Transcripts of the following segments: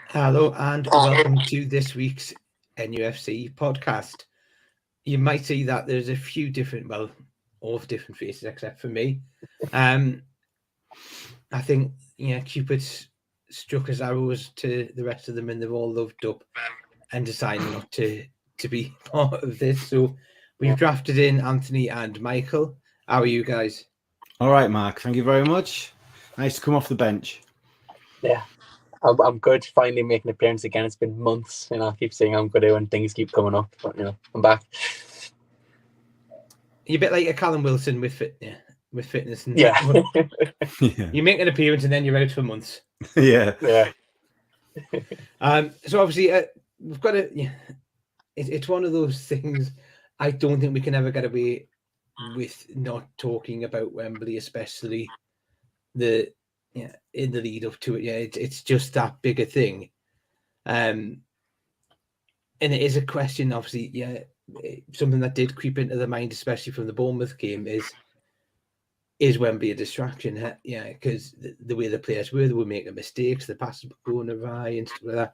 Hello and welcome to this week's NUFC podcast. You might see that there's a few different, all different faces except for me. I think, Cupid's struck his arrows to the rest of them and they've all loved up and decided not to be part of this. So we've drafted in Anthony and Michael. How are you guys? All right, Mark. Thank you very much. Nice to come off the bench. Yeah, I'm good. Finally making an appearance again. It's been months. I keep saying I'm good and things keep coming up. But I'm back. You're a bit like a Callum Wilson with fitness. And yeah. You make an appearance and then you're out for months. Yeah. So obviously we've got to. Yeah, it's one of those things. I don't think we can ever get away with not talking about Wembley, especially in the lead up to it. Yeah, it's just that bigger thing. And it is a question, obviously. Yeah, something that did creep into the mind, especially from the Bournemouth game, is Wembley a distraction? Yeah, because the way the players were, they were making mistakes, the passes were going awry and stuff like that.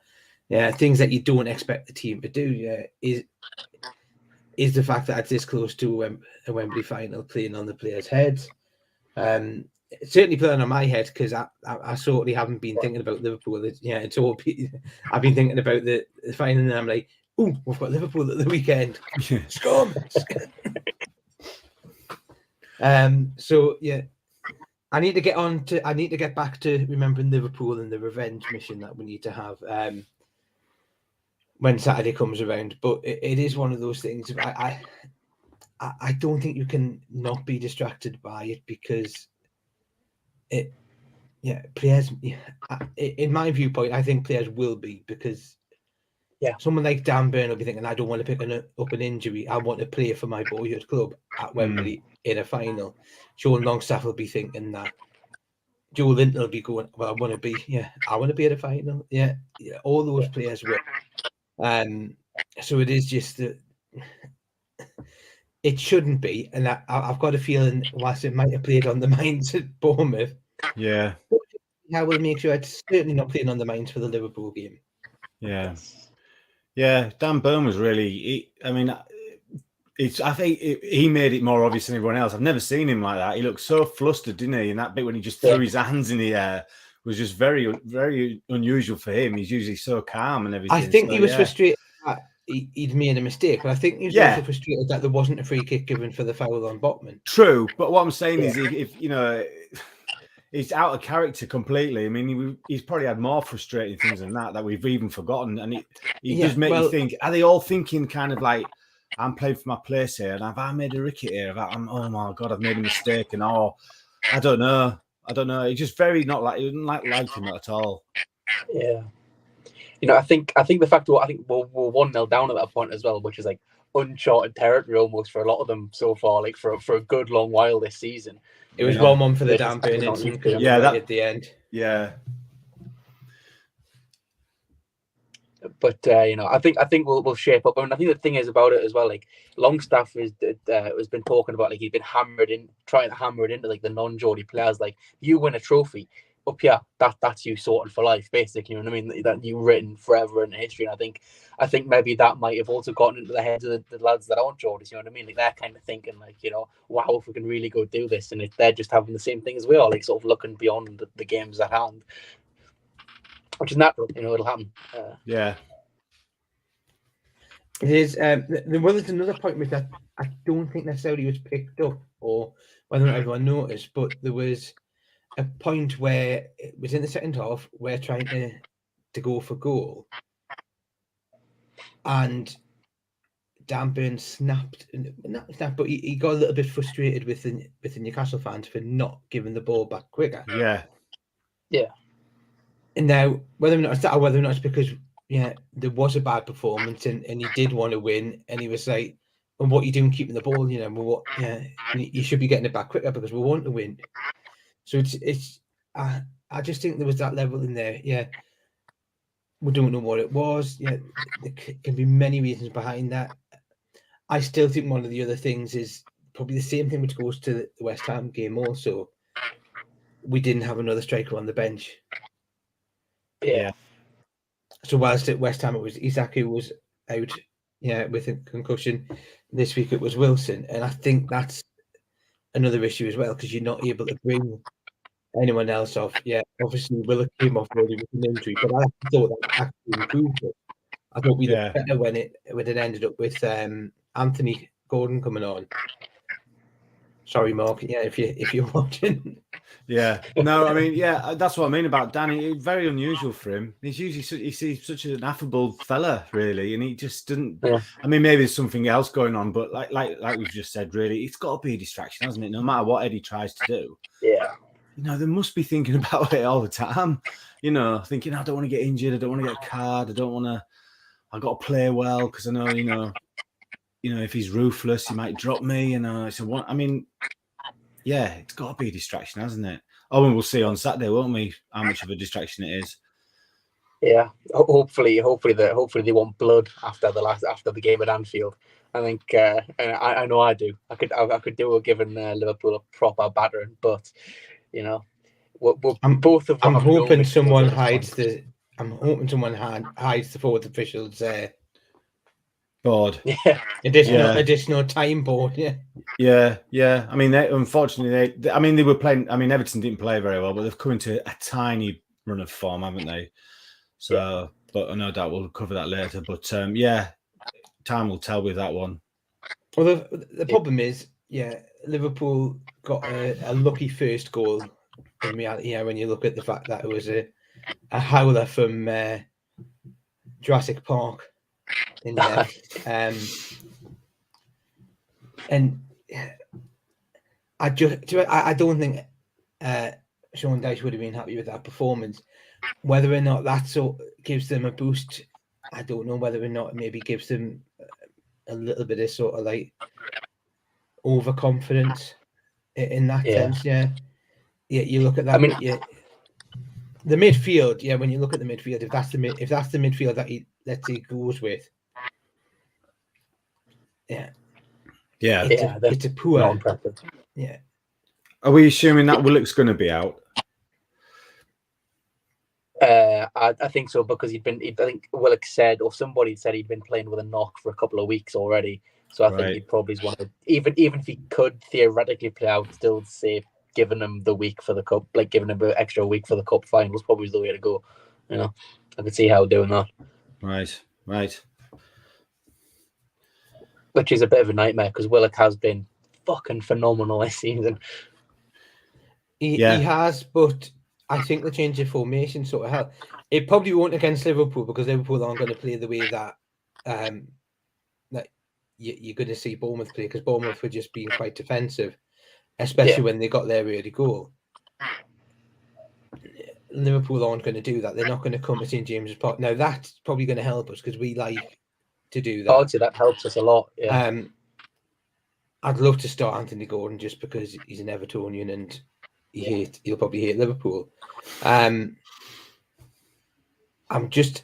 Yeah, things that you don't expect the team to do. Yeah, is the fact that it's this close to a Wembley final playing on the players' heads. Certainly playing on my head because I certainly haven't been thinking about Liverpool. It's all I've been thinking about the final, and I'm like, oh, we've got Liverpool at the weekend. Scum. So yeah, I need to get back to remembering Liverpool and the revenge mission that we need to have when Saturday comes around. But it is one of those things. I don't think you can not be distracted by it because players. In my viewpoint, I think players will be because someone like Dan Burn will be thinking, I don't want to pick up an injury. I want to play for my boyhood club at Wembley in a final. Joe Longstaff will be thinking that. Joe Linton will be going, well, I want to be at a final. Yeah, all those players will. So it is just that it shouldn't be, and I've got a feeling whilst it might have played on the minds at Bournemouth, I will make sure it's certainly not playing on the minds for the Liverpool game. Yeah. Dan Burn was really. I think he made it more obvious than everyone else. I've never seen him like that. He looked so flustered, didn't he? And that bit when he just threw his hands in the air was just very, very unusual for him. He's usually so calm and everything. I think he was frustrated that he'd made a mistake, but I think he was also frustrated that there wasn't a free kick given for the foul on Botman. True, but what I'm saying is, if he's out of character completely. I mean, he's probably had more frustrating things than that we've even forgotten, and he does make you think: are they all thinking kind of like, I'm playing for my place here, and have I made a ricket here? Oh my God, I've made a mistake, and I don't know. It's just very not like he didn't like him at all. Yeah, I think the fact that I think we're 1-0 down at that point as well, which is like uncharted territory almost for a lot of them so far, like for a good long while this season. It was 1-1 for the Dan Burn incident. At the end. Yeah. But I think we'll shape up. I mean, I think the thing is about it as well. Like Longstaff has been talking about, like he's been trying to hammer it into like the non-Geordie players. Like you win a trophy up here, that's you sorted for life, basically. You know what I mean? That you've written forever in history. And I think maybe that might have also gotten into the heads of the lads that aren't Geordies. You know what I mean? Like they're kind of thinking like, wow, if we can really go do this, and they're just having the same thing as we are, like sort of looking beyond the games at hand. Which is natural, it'll happen. Yeah. It is. There's another point with that I don't think necessarily was picked up, or whether or not everyone noticed, but there was a point where it was in the second half, we're trying to go for goal, and Dan Burn not snapped, but he got a little bit frustrated with the Newcastle fans for not giving the ball back quicker. Yeah. And now, whether or not it's that, or whether or not it's because there was a bad performance and he did want to win, and he was like, "And what are you doing keeping the ball? You should be getting it back quicker because we want to win." So it's. I just think there was that level in there. Yeah, we don't know what it was. Yeah, there can be many reasons behind that. I still think one of the other things is probably the same thing which goes to the West Ham game also. We didn't have another striker on the bench. Yeah. So whilst at West Ham it was Isak who was out, with a concussion. This week it was Wilson, and I think that's another issue as well because you're not able to bring anyone else off. Yeah, obviously Willock came off really with an injury, but I thought that actually improved it. I thought we looked better when it ended up with Anthony Gordon coming on. Sorry, Mark. Yeah, if you're watching. Yeah. No, I mean, that's what I mean about Danny. It's very unusual for him. He's usually he's such an affable fella, really, and he just didn't. Yeah. I mean, maybe there's something else going on, but like we've just said, really, it's got to be a distraction, hasn't it? No matter what Eddie tries to do. Yeah. They must be thinking about it all the time. Thinking I don't want to get injured. I don't want to get a card. I don't want to. I got to play well because I know, if he's ruthless, he might drop me. So what? I mean. Yeah, it's got to be a distraction, hasn't it? Oh, and we'll see on Saturday, won't we? How much of a distraction it is. Yeah, hopefully they want blood after the game at Anfield. I think, and I know I do. I could do with giving Liverpool a proper battering, but both of them. I'm hoping someone hides the forward officials board. Yeah, additional time board. Yeah. I mean, unfortunately, they were playing. I mean, Everton didn't play very well, but they've come into a tiny run of form, haven't they? So, but no doubt we'll cover that later. But time will tell with that one. Well, the problem is, Liverpool got a lucky first goal. In reality, when you look at the fact that it was a howler from Jurassic Park. In there. And I don't think Sean Dyche would have been happy with that performance. Whether or not that gives them a boost, I don't know. Whether or not it maybe gives them a little bit of sort of like overconfidence in that sense. Yeah. You look at that. I mean, the midfield. When you look at the midfield, if that's the midfield that he, let's say, goes with. It's a poor. Yeah. Are we assuming that Willock's going to be out? I think so because I think Willock said, or somebody said he'd been playing with a knock for a couple of weeks already. So I think he probably want to, even if he could theoretically play out, still say giving him the week for the cup, like giving him an extra week for the cup finals, probably is the way to go. I could see how doing that. Right. Which is a bit of a nightmare because Willock has been fucking phenomenal this season. He has, but I think the change of formation sort of helped. It probably won't against Liverpool because Liverpool aren't going to play the way that that you're going to see Bournemouth play because Bournemouth were just being quite defensive, especially when they got their early goal. Liverpool aren't going to do that. They're not going to come to St James's Park. Now that's probably going to help us because we like to do that. I'd say that helps us a lot. Yeah. I'd love to start Anthony Gordon just because he's an Evertonian and he'll probably hate Liverpool. I was just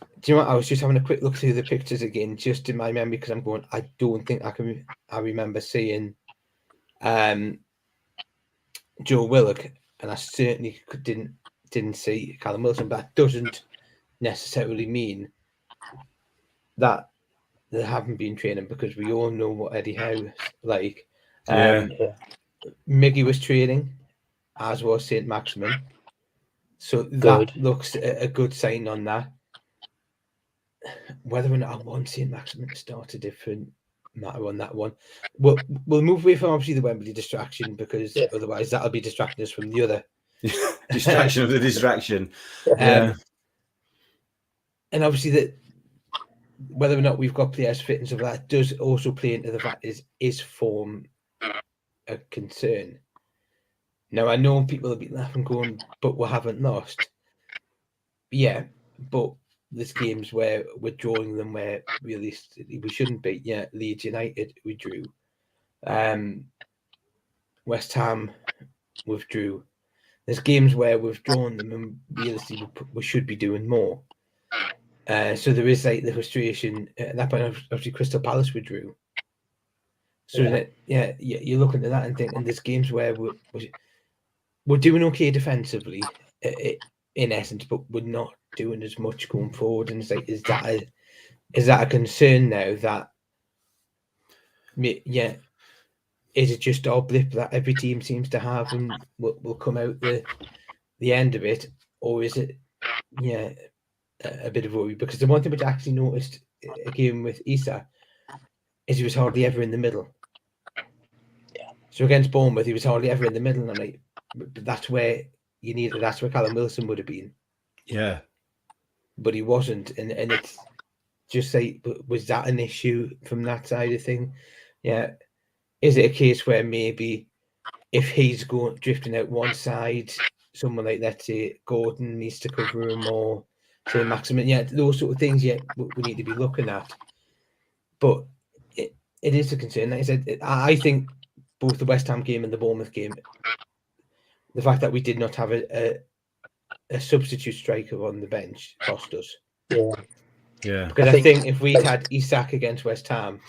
having a quick look through the pictures again, just in my memory, because I'm going, I don't think I remember seeing Joe Willock, and I certainly didn't see Callum Wilson, but that doesn't necessarily mean that they haven't been training because we all know what Eddie Howe's like. Miggy was training, as was St Maximin. So that looks a good sign on that. Whether or not I want St Maximin to start a different matter on that one. We'll move away from obviously the Wembley distraction because otherwise that'll be distracting us from the other distraction of the distraction. And obviously whether or not we've got players fit and stuff like that does also play into the fact is form a concern. Now I know people will be laughing going, but we haven't lost. Yeah, but there's games where we're drawing them where realistically we shouldn't be. Yeah, Leeds United we drew. West Ham withdrew. There's games where we've drawn them and realistically we should be doing more. So there is like the frustration. At that point, obviously, Crystal Palace withdrew. So you're looking at that and thinking there's games where we're doing okay defensively. It in essence, but we're not doing as much going forward. And it's like, is that a concern now? That is it just our blip that every team seems to have, and will come out the end of it, or is it a bit of worry? Because the one thing which I actually noticed again with Isak is he was hardly ever in the middle. Yeah. So against Bournemouth, he was hardly ever in the middle, and I'm like, but that's where you need it. That's where Callum Wilson would have been. Yeah, but he wasn't, and it's just like, was that an issue from that side of thing? Yeah, is it a case where maybe if he's drifting out one side, someone like, let's say, Gordon needs to cover him, or say Maximin? Yeah, those sort of things. Yeah, we need to be looking at. But it is a concern. Like I said, I think both the West Ham game and the Bournemouth game, the fact that we did not have a substitute striker on the bench cost us. Yeah. Because I think if we'd had Isak against West Ham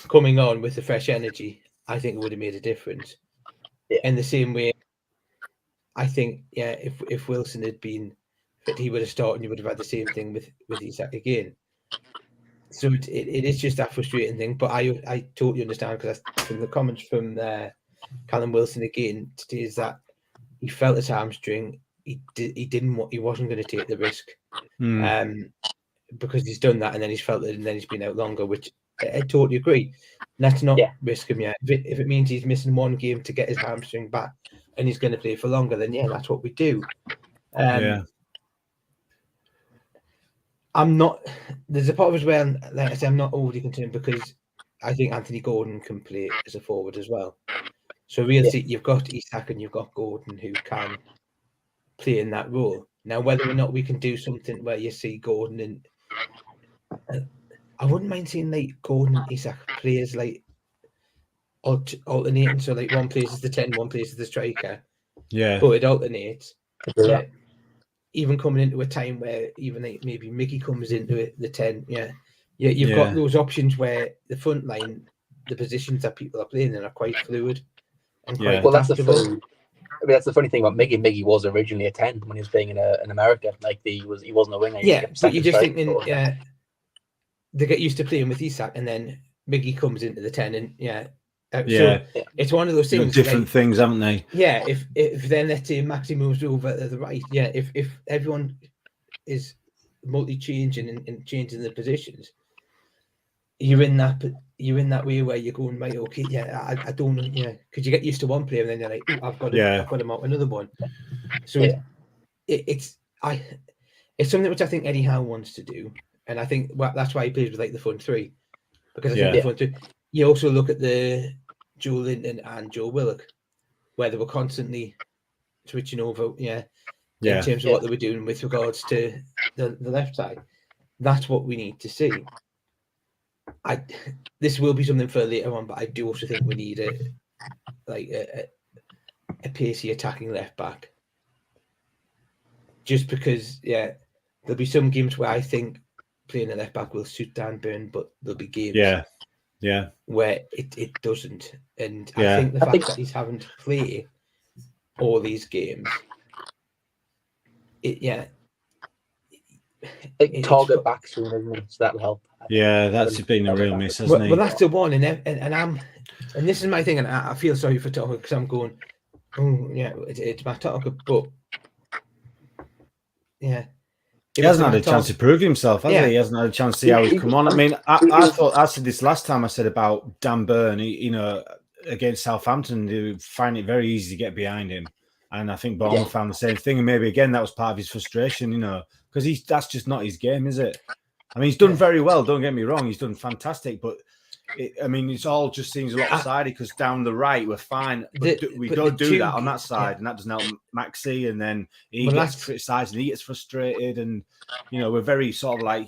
coming on with the fresh energy, I think it would have made a difference. Yeah. In the same way, I think, if Wilson had been fit, he would have started, and you would have had the same thing with Isak again. So it is just that frustrating thing. But I totally understand, because from the comments from Callum Wilson again today, is that he felt his hamstring. He wasn't going to take the risk, because he's done that, and then he's felt it, and then he's been out longer, which I totally agree. Let's not risk him yet. If it means he's missing one game to get his hamstring back, and he's going to play for longer, then that's what we do. I'm not. There's a part of us where, like I say, I'm not overly concerned, because I think Anthony Gordon can play as a forward as well. So really, you've got Isak and you've got Gordon who can play in that role. Now, whether or not we can do something where you see Gordon and I wouldn't mind seeing like Gordon and Isak players like alternating. So like one plays as the 10, one plays as the striker. Yeah, but it alternates. Yeah, even coming into a time where even like maybe Mickey comes into the 10. You've got those options where the front line, the positions that people are playing in, are quite fluid and quite adaptable. That's the funny thing about Miggy. Miggy was originally a 10 when he was playing in America. Like he wasn't a winger. But you're just thinking, they get used to playing with Isak, and then Miggy comes into the 10, and so it's one of those things. Different things, haven't they? Yeah. If then let's say Maxi moves over to the right, if everyone is multi-changing and changing the positions, you're in that way where you're going, right, okay, I don't know, because you get used to one player, and then you're like, I've got him out another one. So it's something which I think Eddie Howe wants to do, and I think that's why he plays with like the front three, because I think the front three. You also look at the Joe Linton and Joe Willock, where they were constantly switching over, in terms of what they were doing with regards to the left side. That's what we need to see. This will be something for later on, but I do also think we need a pacey attacking left back. Just because, there'll be some games where I think playing a left back will suit Dan Burn, but there'll be games where it doesn't. And I think the fact that he's having to play all these games, target back soon, isn't it? So that'll help. Yeah, that's been a real miss, hasn't he? Well, that's the one, and this is my thing, and I feel sorry for Tucker, because I'm going, it's my Tucker, but he hasn't had a chance to prove himself, has he? He hasn't had a chance to see how he's come on. I mean, I thought I said this last time. I said about Dan Burn, against Southampton, they find it very easy to get behind him, and I think Bournemouth found the same thing. And maybe again that was part of his frustration, because that's just not his game, is it? I mean, he's done very well. Don't get me wrong; he's done fantastic, but it all just seems lopsided, because down the right we're fine, but we don't do that on that side, and that doesn't help Maxi. And then he gets criticised and he gets frustrated, and we're very sort of like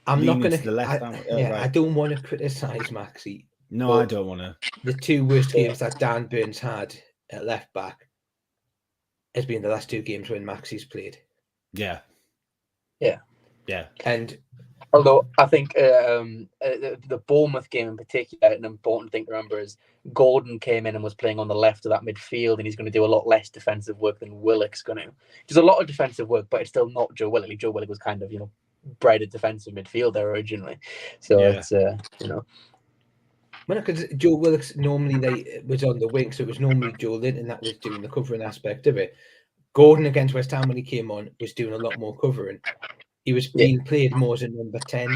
I'm not going to the left. I don't want to criticise Maxi. No, I don't want to. The two worst games that Dan Burns had at left back has been the last two games when Maxi's played. Yeah. And Although I think the Bournemouth game in particular, an important thing to remember is Gordon came in and was playing on the left of that midfield, and he's going to do a lot less defensive work than Willock's going to. There's a lot of defensive work, but it's still not Joe Willock. Joe Willock was kind of, bred a defensive midfielder originally. So it's, Well, because Joe Willock's normally was on the wing, so it was normally Joe Linton that was doing the covering aspect of it. Gordon against West Ham when he came on was doing a lot more covering. He was being played more as a number 10.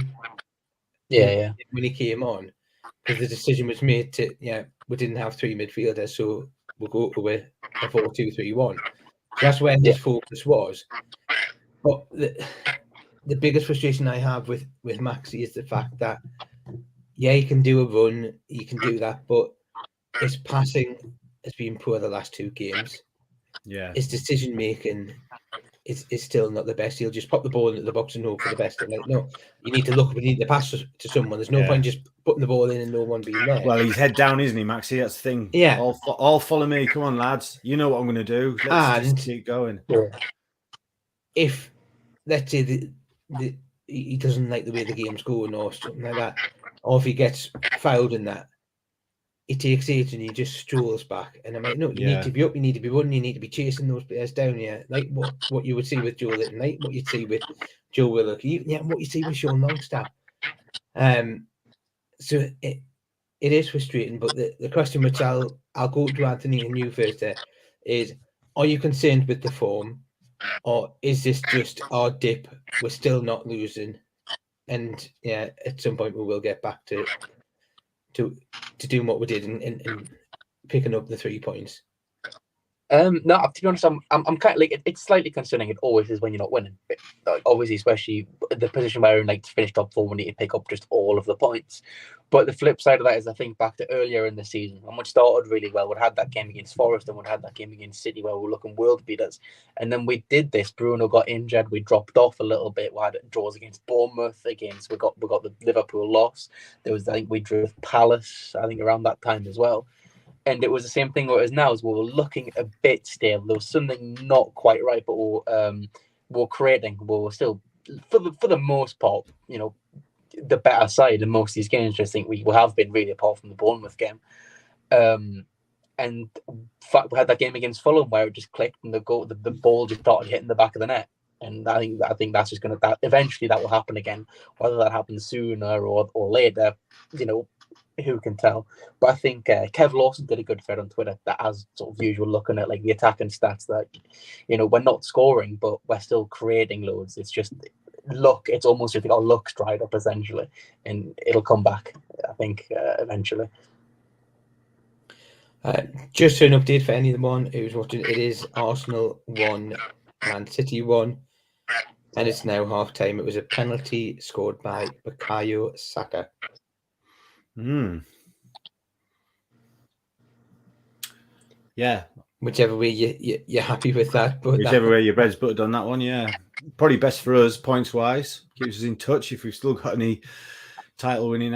When he came on, because the decision was made to, we didn't have three midfielders, so we'll go to a 4-2-3-1. So that's where his focus was. But the biggest frustration I have with Maxi is the fact that, he can do a run, he can do that, but his passing has been poor the last two games. Yeah. His decision making is still not the best. He'll just pop the ball into the box and hope for the best. And no, you need to look, we need to pass to someone. There's no point just putting the ball in and no one being there. Well, he's head down, isn't he, Maxi? That's the thing. Yeah. All follow me. Come on, lads. You know what I'm going to do. Let's just keep going. If, let's say, he doesn't like the way the game's going or something like that, or if he gets fouled in that, he takes it and he just strolls back. And I'm like, no, you need to be up, you need to be running, you need to be chasing those players down here. Like what you would see with Joe Linton, like what you'd see with Joe Willock, what you see with Sean Longstaff. So it is frustrating, but the question which I'll go to Anthony and you first is, are you concerned with the form? Or is this just our dip? We're still not losing. And at some point we will get back to doing what we did and picking up the 3 points. No, to be honest, I'm kind of like, it's slightly concerning. It always is when you're not winning. Obviously, especially the position where we're in, to finish top 4, we need to pick up just all of the points. But the flip side of that is, I think back to earlier in the season, and we started really well. We'd had that game against Forest and we'd had that game against City where we were looking world beaters. And then we did this. Bruno got injured. We dropped off a little bit. We had draws against Bournemouth. We got the Liverpool loss. I think we drew with Palace, I think around that time as well. And it was the same thing where it is now, as we were looking a bit stale. There was something not quite right, but we're creating. We're still, for the most part, the better side in most of these games. I think we have been, really, apart from the Bournemouth game. And in fact, we had that game against Fulham where it just clicked and the ball just started hitting the back of the net. And I think that's just going to, eventually that will happen again. Whether that happens sooner or later, who can tell? But I think Kev Lawson did a good thread on Twitter that, as sort of usual, looking at like the attacking stats, that we're not scoring, but we're still creating loads. It's just luck. It's almost just like our luck's dried up essentially, and it'll come back, I think, eventually. Just an update for anyone who's watching, it is Arsenal 1, Man City 1, and it's now half time. It was a penalty scored by Bukayo Saka. Yeah. Whichever way you're happy with that, but whichever way your bread's buttered on that one, probably best for us points wise. Keeps us in touch if we've still got any title winning,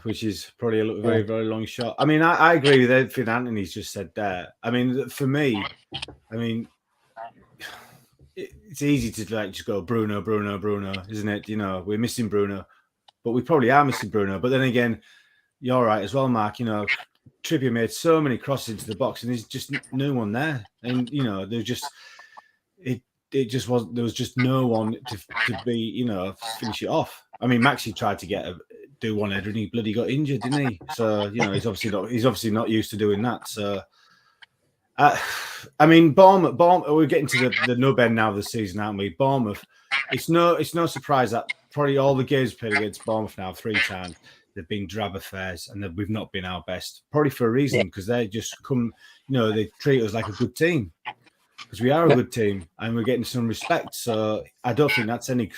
which is probably a very, very long shot. I mean, I agree with everything Anthony's just said there. I mean, for me, it's easy to just go Bruno, isn't it? We're missing Bruno, but we probably are missing Bruno. But then again, you're right as well, Mark. Trippier made so many crosses into the box, and there's just no one there. And there was just no one to be finish it off. I mean, Maxi tried to do one header, and he bloody got injured, didn't he? So he's obviously not used to doing that. So. I mean, Bournemouth. We're getting to the nub end now of the season, aren't we? Bournemouth. It's no surprise that probably all the games played against Bournemouth now 3 times, they've been drab affairs, and that we've not been our best. Probably for a reason, because they just come. They treat us like a good team, because we are a good team, and we're getting some respect. So I don't think that's any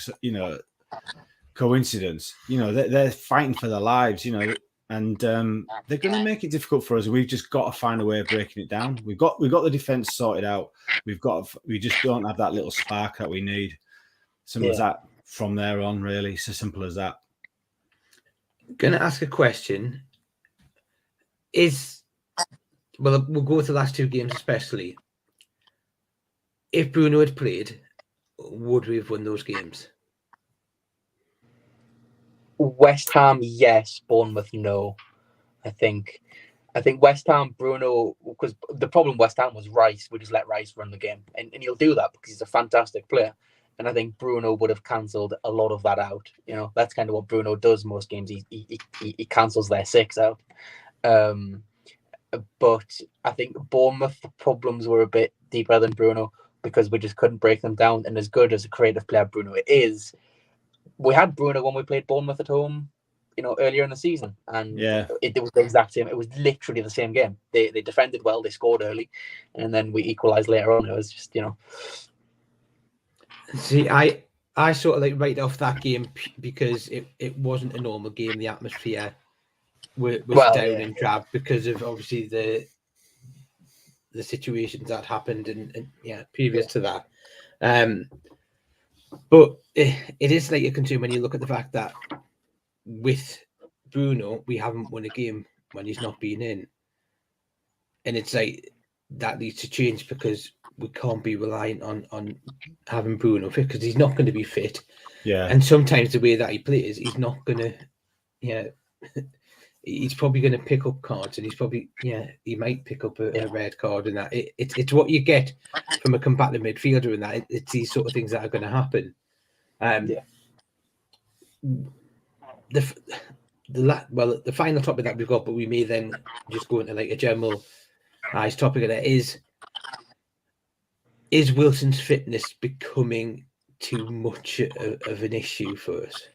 coincidence. They're fighting for their lives. And they're going to make it difficult for us. We've just got to find a way of breaking it down. We've got the defense sorted out. We just don't have that little spark that we need. Simple as that. From there on, really, it's as simple as that. Going to ask a question. We'll go to the last 2 games especially. If Bruno had played, would we have won those games? West Ham, yes. Bournemouth, no. I think West Ham, Bruno, because the problem West Ham was Rice. We just let Rice run the game, and he'll do that because he's a fantastic player. And I think Bruno would have cancelled a lot of that out. That's kind of what Bruno does most games. He cancels their 6 out. But I think Bournemouth problems were a bit deeper than Bruno because we just couldn't break them down. And as good as a creative player Bruno is, we had Bruno when we played Bournemouth at home, earlier in the season, and it was the exact same. It was literally the same game. They defended well, they scored early, and then we equalised later on. It was just, See, I sort of like write off that game because it wasn't a normal game. The atmosphere was down and drab because of obviously the situations that happened and previous to that. But it is like a concern when you look at the fact that with Bruno, we haven't won a game when he's not been in. And it's like that needs to change because we can't be reliant on having Bruno fit because he's not going to be fit. Yeah. And sometimes the way that he plays, he's not going to, he's probably going to pick up cards and he's probably, he might pick up a red card and that. It's what you get from a combative midfielder and that. It's these sort of things that are going to happen. The final topic that we've got, but we may then just go into like a general topic of that is Wilson's fitness becoming too much of an issue for us?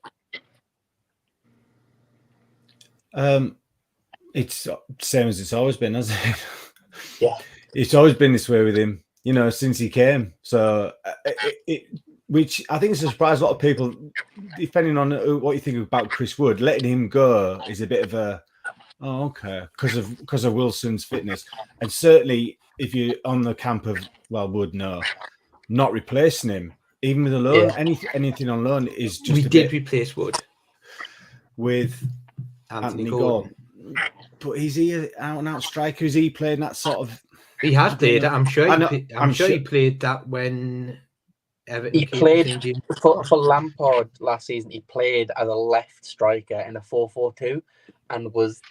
It's the same as it's always been, hasn't it? Yeah. It's always been this way with him, since he came. So, which I think is a surprise a lot of people, depending on what you think about Chris Wood. Letting him go is a bit of a, okay, because of Wilson's fitness. And certainly, if you're on the camp of, Wood, no, not replacing him, even with a loan, anything on loan is just. We did replace Wood with Anthony Gordon. But is he an out-and-out striker? Is he playing that sort of? He has played it. I'm sure he played that when Everton. He played for Lampard last season. He played as a left striker in a 4-4-2, and was.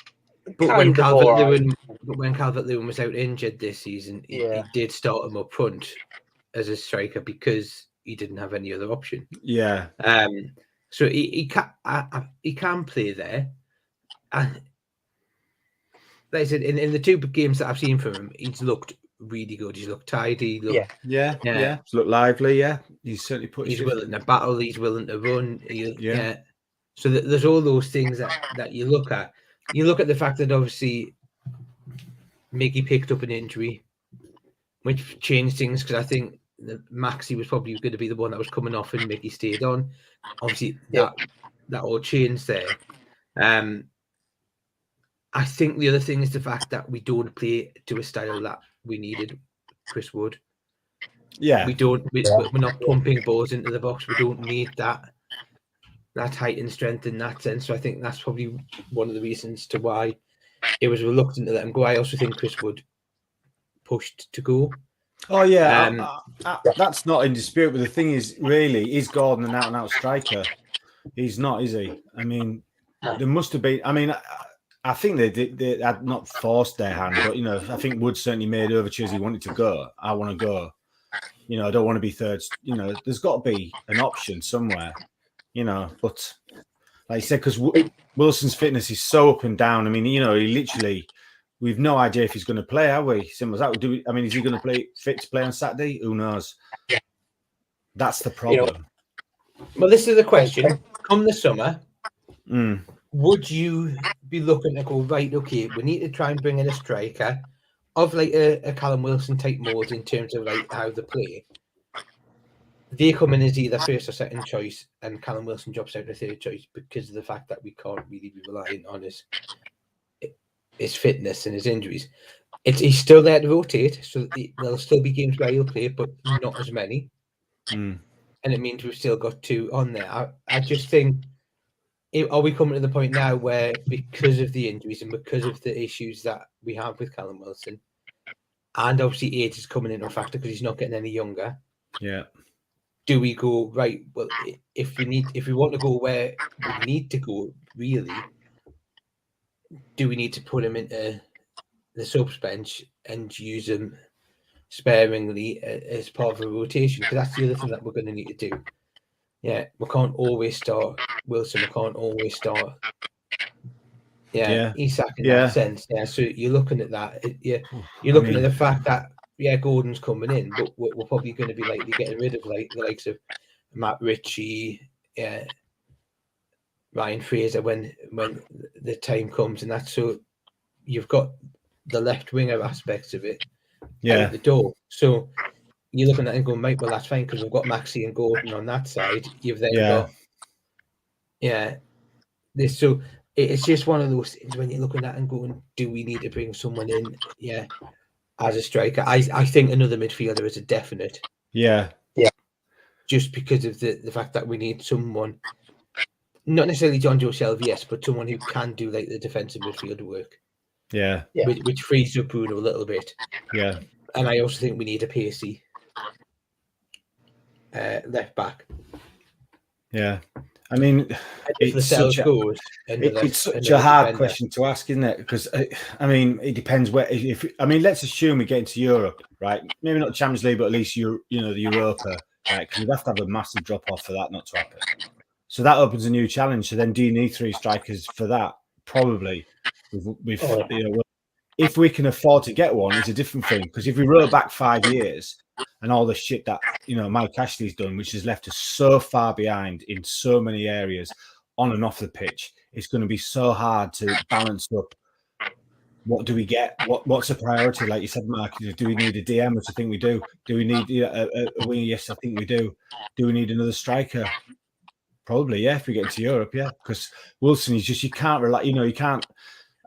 But when Calvert-Lewin was out injured this season, he did start him up front as a striker because he didn't have any other option. Yeah. So he can play there. And like I said, in the 2 games that I've seen from him, he's looked really good. He's looked tidy. Yeah. He's looked lively. Yeah, he's certainly put. He's willing to battle. He's willing to run. So there's all those things that you look at. You look at the fact that obviously Mickey picked up an injury, which changed things because I think Maxi was probably going to be the one that was coming off and Mickey stayed on. Obviously, that all changed there. I think the other thing is the fact that we don't play to a style that we needed Chris Wood. Yeah. We're not pumping balls into the box. We don't need that height and strength in that sense. So I think that's probably one of the reasons to why it was reluctant to let him go. I also think Chris Wood pushed to go. Oh yeah, that's not in dispute. But the thing is, really, is Gordon an out-and-out striker? He's not, is he? I mean, there must have been. I mean, I think they had not forced their hand, but I think Wood certainly made overtures. He wanted to go. I want to go. I don't want to be third. There's got to be an option somewhere. But like I said, because Wilson's fitness is so up and down. I mean, he literally. We've no idea if he's going to play, have we? Simple as that. Is he going to play fit to play on Saturday? Who knows? That's the problem. Well, this is the question. Come the summer, would you be looking to go, right, okay, we need to try and bring in a striker of like a Callum Wilson type mode in terms of like how they play? They come in as either first or second choice, and Callum Wilson drops out to third choice because of the fact that we can't really be reliant on his fitness and his injuries. He's still there to rotate, so there'll still be games where he'll play, but not as many. And it means we've still got 2 on there. I just think, are we coming to the point now where, because of the injuries and because of the issues that we have with Callum Wilson, and obviously age is coming into a factor because he's not getting any younger. Yeah. do we go right? Well, if we want to go where we need to go, really, do we need to put him into the subs bench and use him sparingly as part of a rotation? Because that's the other thing that we're going to need to do. Yeah, we can't always start Wilson. We can't always start. Isak in that sense. Yeah, so you're looking at that. You're looking at the fact that Gordon's coming in, but we're probably going to be likely getting rid of like the likes of Matt Ritchie, Ryan Fraser when the time comes, and that's so you've got the left winger aspects of it out the door. So you're looking at it and going, right, well, that's fine because we've got Maxi and Gordon on that side. You've then got this. So it's just one of those things when you're looking at it and going, do we need to bring someone in? Yeah, as a striker, I think another midfielder is a definite. Yeah. Just because of the fact that we need someone, not necessarily John Joe Shelby, yes, but someone who can do like the defensive midfield work. Yeah. Which frees up Bruno a little bit. Yeah. And I also think we need a pacey left back. Yeah. I mean, it's such a hard question to ask, isn't it? Because I mean, it depends where. Let's assume we get into Europe, right? Maybe not Champions League, but at least the Europa, right? Because you'd have to have a massive drop off for that not to happen. So that opens a new challenge. So then, do you need 3 strikers for that? Probably. If we can afford to get one, it's a different thing. Because if we roll back 5 years. And all the shit that Mike Ashley's done, which has left us so far behind in so many areas, on and off the pitch, it's going to be so hard to balance up. What do we get? What's a priority? Like you said, Mark, do we need a DM? Which I think we do. Do we need a winger? Yes, I think we do. Do we need another striker? Probably, yeah. If we get into Europe, yeah. Because Wilson is just you can't rely. You can't.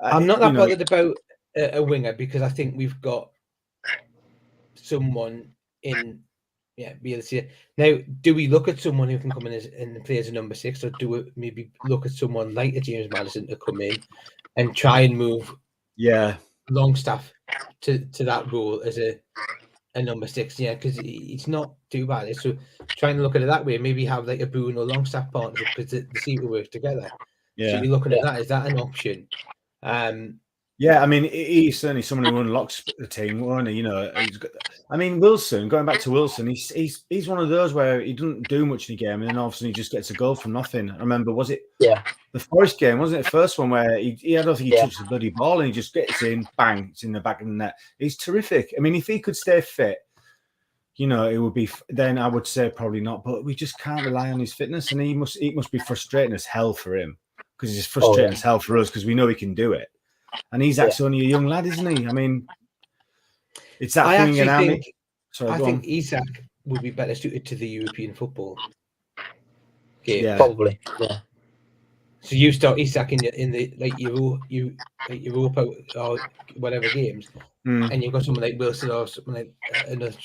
I'm not that bothered about a winger because I think we've got someone in Bielsa. Now, do we look at someone who can come in and play as a number 6, or do we maybe look at someone like a James Maddison to come in and try and move Longstaff to that role as a number 6? Yeah, because it's not too bad. So trying to look at it that way, maybe have like a Bruno Longstaff partnership because they seem to work together. So you're looking at that. Is that an option? Yeah, I mean, he's certainly someone who unlocks the team, won't he? Wilson, going back to Wilson, he's one of those where he doesn't do much in the game, and then all of a sudden he just gets a goal from nothing. I remember, was it the Forest game? Wasn't it the first one where I don't think he touched the bloody ball and he just gets in, bang, it's in the back of the net. He's terrific. I mean, if he could stay fit, it would be. Then I would say probably not, but we just can't rely on his fitness, and it must be frustrating as hell for him because it's frustrating as hell for us because we know he can do it. And he's actually only a young lad, isn't he? I mean, it's that thing in army. I think Isak would be better suited to the European football game. Yeah. Probably. Yeah. So you start Isak in the Europa or whatever games, and you've got someone like Wilson or someone like another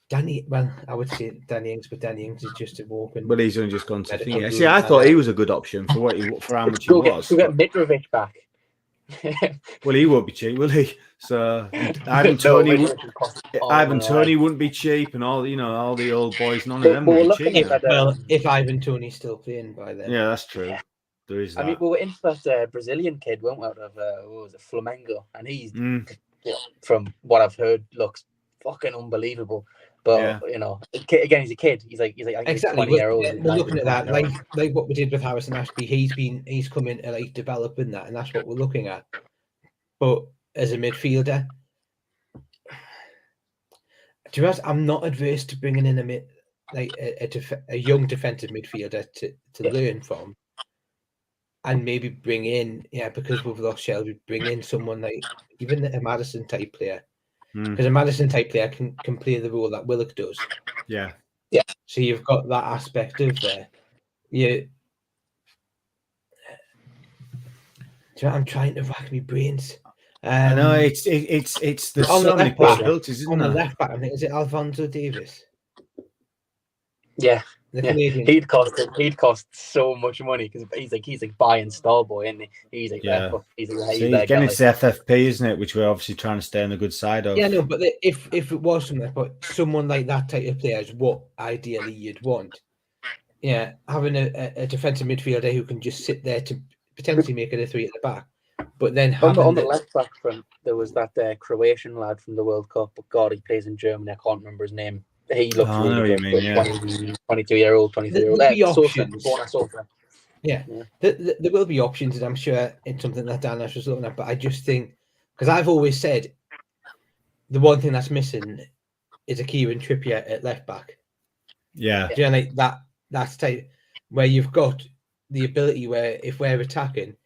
Danny. Well, I would say Danny Ings, but Danny Ings is just a walking. But he's only just gone to thing. See, I thought he was a good option for how much he was. We'll get Mitrovic back. Well, he won't be cheap, will he? So Ivan Toney wouldn't be cheap, and all the old boys, none of them would be cheap. If Ivan Toney's still playing by then, yeah, that's true. There is that. I mean, we were in for that Brazilian kid, weren't we, out of Flamengo, and he's from what I've heard looks fucking unbelievable. But again, he's a kid. He's like I think exactly. He's 20 years old. We're looking at that, like what we did with Harrison Ashby. He's come in to like developing that, and that's what we're looking at. But as a midfielder, to be honest, I'm not adverse to bringing in a young defensive midfielder to learn from, and maybe bring in because we've lost Shelby, bring in someone like even a Maddison type player. Because a Maddison type player can play the role that Willock does. Yeah. So you've got that aspect of there. I'm trying to rack my brains. I know it's there's so many possibilities, isn't on there? On the left back, I think is it Alfonso Davis. Yeah. He'd cost so much money because he's like buying Starboy, and he's like he's getting into the FFP, isn't it? Which we're obviously trying to stay on the good side of. Yeah, no, but if it was something, but someone like that type of player is what ideally you'd want. Yeah, having a defensive midfielder who can just sit there to potentially make it a 3 at the back, but then on the left back front there was that Croatian lad from the World Cup. But God, he plays in Germany. I can't remember his name. He looks really good. 22-year-old, 23-year-old. There will be options, and I'm sure it's something that Dan Ash was looking at. But I just think, because I've always said, the one thing that's missing is a Kieran Trippier at left back. Yeah, do you know, like that's type where you've got the ability where if we're attacking,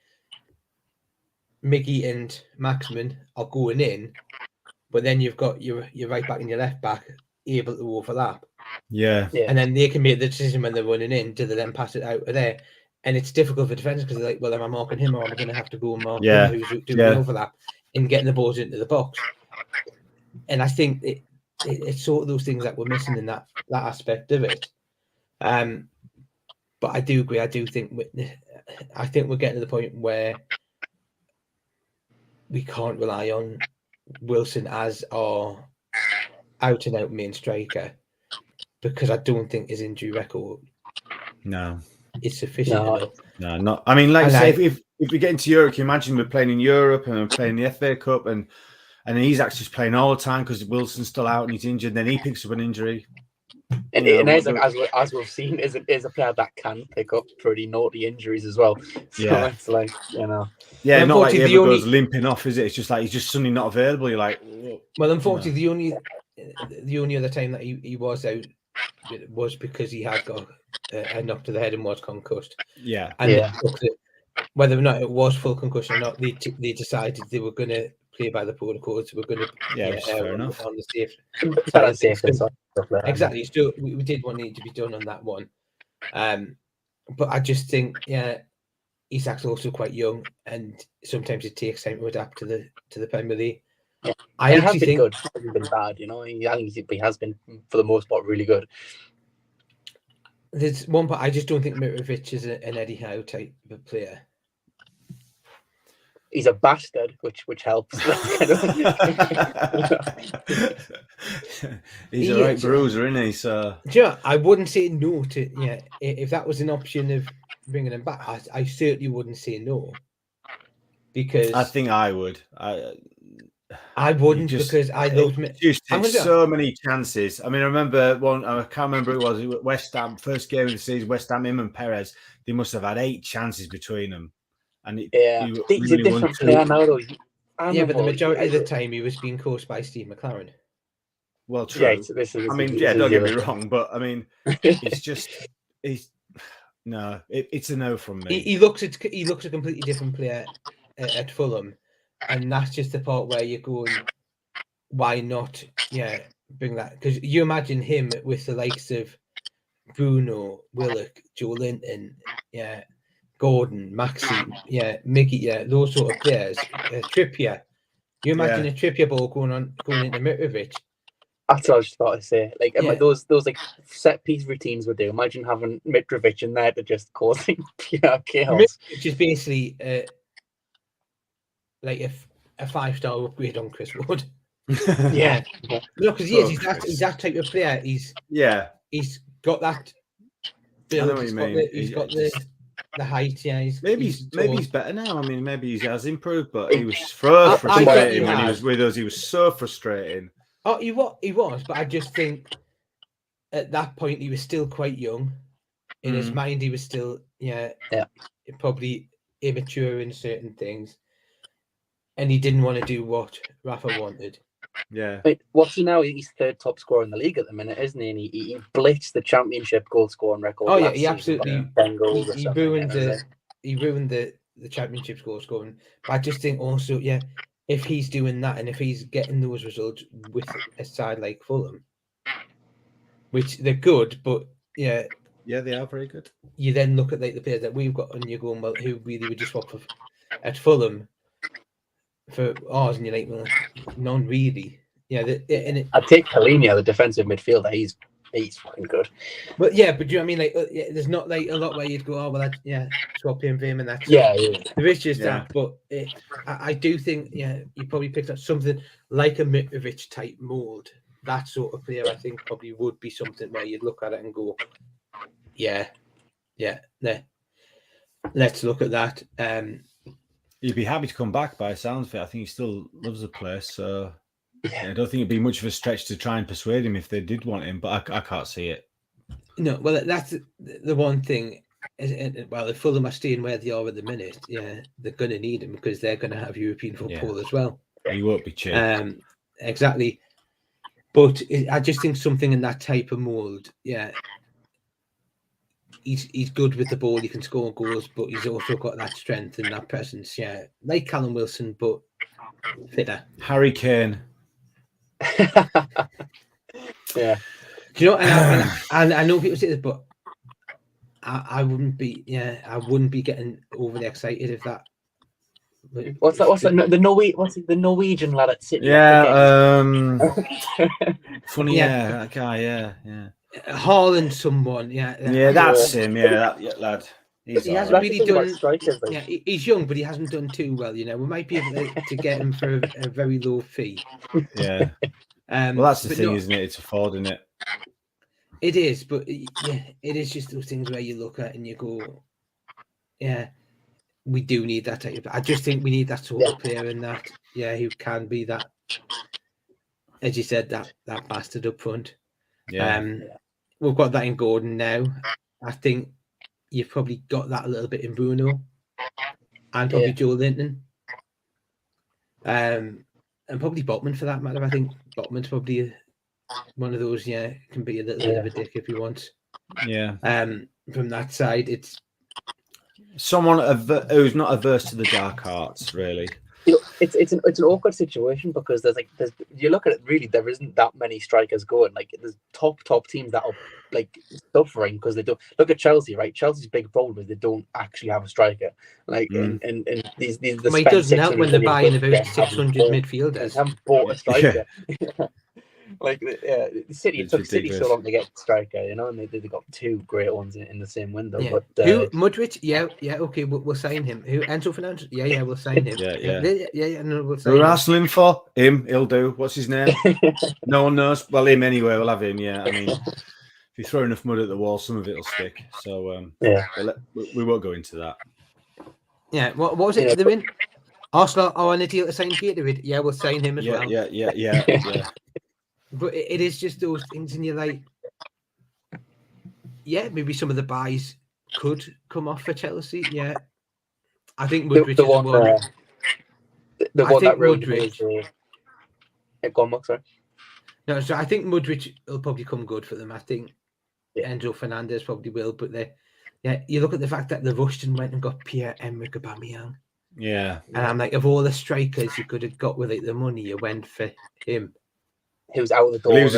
Miggy and Maximin are going in, but then you've got your right back and your left back able to overlap. Yeah. And then they can make the decision when they're running in, do they then pass it out of there? And it's difficult for defenders because they're like, well, am I marking him or am I going to have to go and mark him who's doing the overlap and getting the balls into the box? And I think it's sort of those things that we're missing in that aspect of it. But I do agree. I think we're getting to the point where we can't rely on Wilson as our out-and-out main striker, because I don't think his injury record is sufficient enough. No, not. I mean, like I say, if we get into Europe, can you imagine we're playing in Europe and we're playing the FA Cup, and he's actually playing all the time because Wilson's still out and he's injured. Then he picks up an injury. And as we've seen, is a player that can pick up pretty naughty injuries as well. So it's like, Yeah, not like he ever goes limping off, is it? It's just like he's just suddenly not available. You're like, well, unfortunately, the only other time that he was out was because he had got a knock to the head and was concussed. Yeah, and whether or not it was full concussion or not, they decided they were going to play by the protocols. We're going to fair enough on the safe. Exactly. So we did want it to be done on that one, but I just think Isak's also quite young, and sometimes it takes time to adapt to the Premier League. Yeah. I actually think good. He hasn't been bad, he has been for the most part really good. There's one part I just don't think Mitrovic is an Eddie Howe type of player. He's a bastard, which helps. He's a right bruiser, isn't he? So I wouldn't say no to if that was an option of bringing him back. I certainly wouldn't say no, because I think I would. I wouldn't because I love so many chances. I mean, I remember one. I can't remember who it was. West Ham first game of the season. West Ham, him and Perez. They must have had 8 chances between them. And he's a different player now, though. But the majority of the time he was being coached by Steve McLaren. Well, true. Yeah, don't get me wrong, but I mean, it's a no from me. He looks a completely different player at Fulham, and that's just the part where you're going, why not? Bring that, because you imagine him with the likes of Bruno, Willock, Joe Linton, Gordon, Maxi, Miggy, those sort of players. Trippier. You imagine a Trippier ball going into Mitrovic. That's what I was just about to say. Like those like set piece routines would do. Imagine having Mitrovic in there to just causing pure chaos. Which is basically like a 5-star upgrade on Chris Wood. Yeah. No, because he's that type of player. He's got that build. He's got the height. Maybe he's better now. I mean, maybe he has improved, but he was so frustrating when he was with us. He was so frustrating. Oh, he was, but I just think at that point he was still quite young. In his mind, he was still probably immature in certain things, and he didn't want to do what Rafa wanted. Yeah. What's he now? He's 3rd top scorer in the league at the minute, isn't he? And he blitzed the championship goal scoring record. Oh yeah, he absolutely 10 goals. He ruined the championship goal scoring. But I just think also, if he's doing that and if he's getting those results with a side like Fulham, which they're good, but they are very good. You then look at like the players that we've got, and you're going, well, who really would you swap at Fulham for ours? And you're like, well, none really. I'd take Palhinha, the defensive midfielder. He's He's fucking good. But yeah, but do you know what I mean? Like, there's not like a lot where you'd go, oh well, swap him for him, and that's Yeah. There is just that, but I do think, you probably picked up something like a Mitrovic type mold. That sort of player, I think, probably would be something where you'd look at it and go, let's look at that. He'd be happy to come back by sounds of it. I think he still loves the place, so I don't think it'd be much of a stretch to try and persuade him if they did want him, but I can't see it. No, well, that's the one thing. Well, if Fulham are staying where they are at the minute, they're going to need him because they're going to have European football as well. He won't be cheap. Exactly. But I just think something in that type of mould, he's good with the ball. He can score goals, but he's also got that strength and that presence. Yeah, like Callum Wilson, but fitter. Harry Kane. Yeah. Do you know? And I know people say this, but I wouldn't be. I wouldn't be getting overly excited if that. What's that? The Norwegian lad at City? Funny, that guy, yeah. Haaland, someone, that's him, that lad. He hasn't really done. He's young, but he hasn't done too well. We might be able to get him for a very low fee. Yeah. Well, that's the thing, isn't it? It's affording it. It is, but it is just those things where you look at and you go, we do need that type. I just think we need that sort of player in that, who can be that, as you said, that bastard up front. Yeah. We've got that in Gordon now. I think you've probably got that a little bit in Bruno and probably Joe Linton. And probably Botman for that matter. I think Botman's probably one of those, can be a little bit of a dick if he wants. Yeah. From that side, it's someone who's not averse to the dark arts, really. It's an awkward situation because there's you look at it, really there isn't that many strikers going. Like there's top teams that are like suffering because they don't. Look at Chelsea, right? Chelsea's big problem is they don't actually have a striker. Like and these it doesn't help when they're buying about 600 midfielders. They haven't bought a striker. Like the City, it took City so long to get a striker, and they got two great ones in the same window. Yeah. But who Mudryk? Okay, we'll sign him. Who Enzo Fernandez? We'll sign him. No, we'll sign We're asking for him. He'll do. What's his name? No one knows. Well, him anyway. We'll have him. Yeah, I mean, if you throw enough mud at the wall, some of it will stick. So we won't go into that. Yeah. What was it? They're in Arsenal are on a deal to sign Gatorade. Yeah, we'll sign him as well. Yeah. But it is just those things, and you're like, maybe some of the buys could come off for Chelsea. Yeah, I think Mudryk the one that really go on, Mark, sorry. No, so I think Mudryk will probably come good for them. I think Enzo Fernandez probably will, but you look at the fact that the rushed and went and got Pierre-Emerick Aubameyang. Yeah, and I'm like, of all the strikers you could have got with the money, you went for him. He was out of the door. He was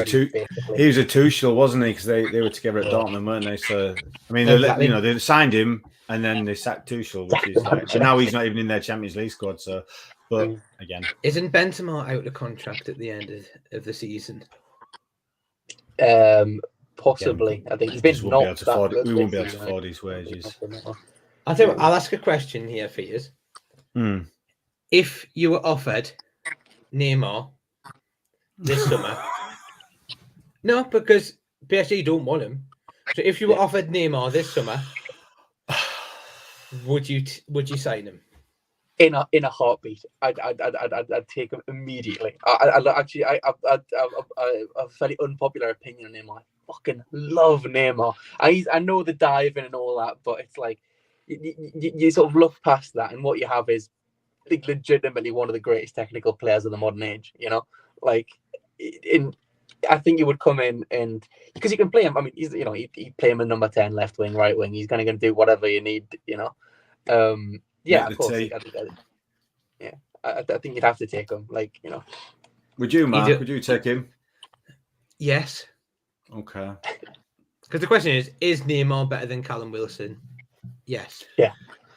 a Tuchel, wasn't he? Because they were together at Dortmund, weren't they? So I mean, they signed him and then they sacked Tuchel, which is like, now he's not even in their Champions League squad. So, but again, isn't Benzema out of contract at the end of the season? Possibly. I think he's been not that good. We won't be able to afford his wages. I think I'll ask a question here for you. If you were offered Neymar this summer, no, because PSG don't want him. So if you were offered Neymar this summer, would you sign him? In a heartbeat, I'd take him immediately. I have a fairly unpopular opinion on Neymar. I fucking love Neymar. I know the diving and all that, but it's like you sort of look past that, and what you have is like legitimately one of the greatest technical players of the modern age. I think he would come in, and because you can play him. I mean, you play him in number 10, left wing, right wing. He's going to do whatever you need. Of course. I think you'd have to take him. Would you, Mark? Would you take him? Yes. Okay. Because the question is Neymar better than Callum Wilson? Yes. Yeah.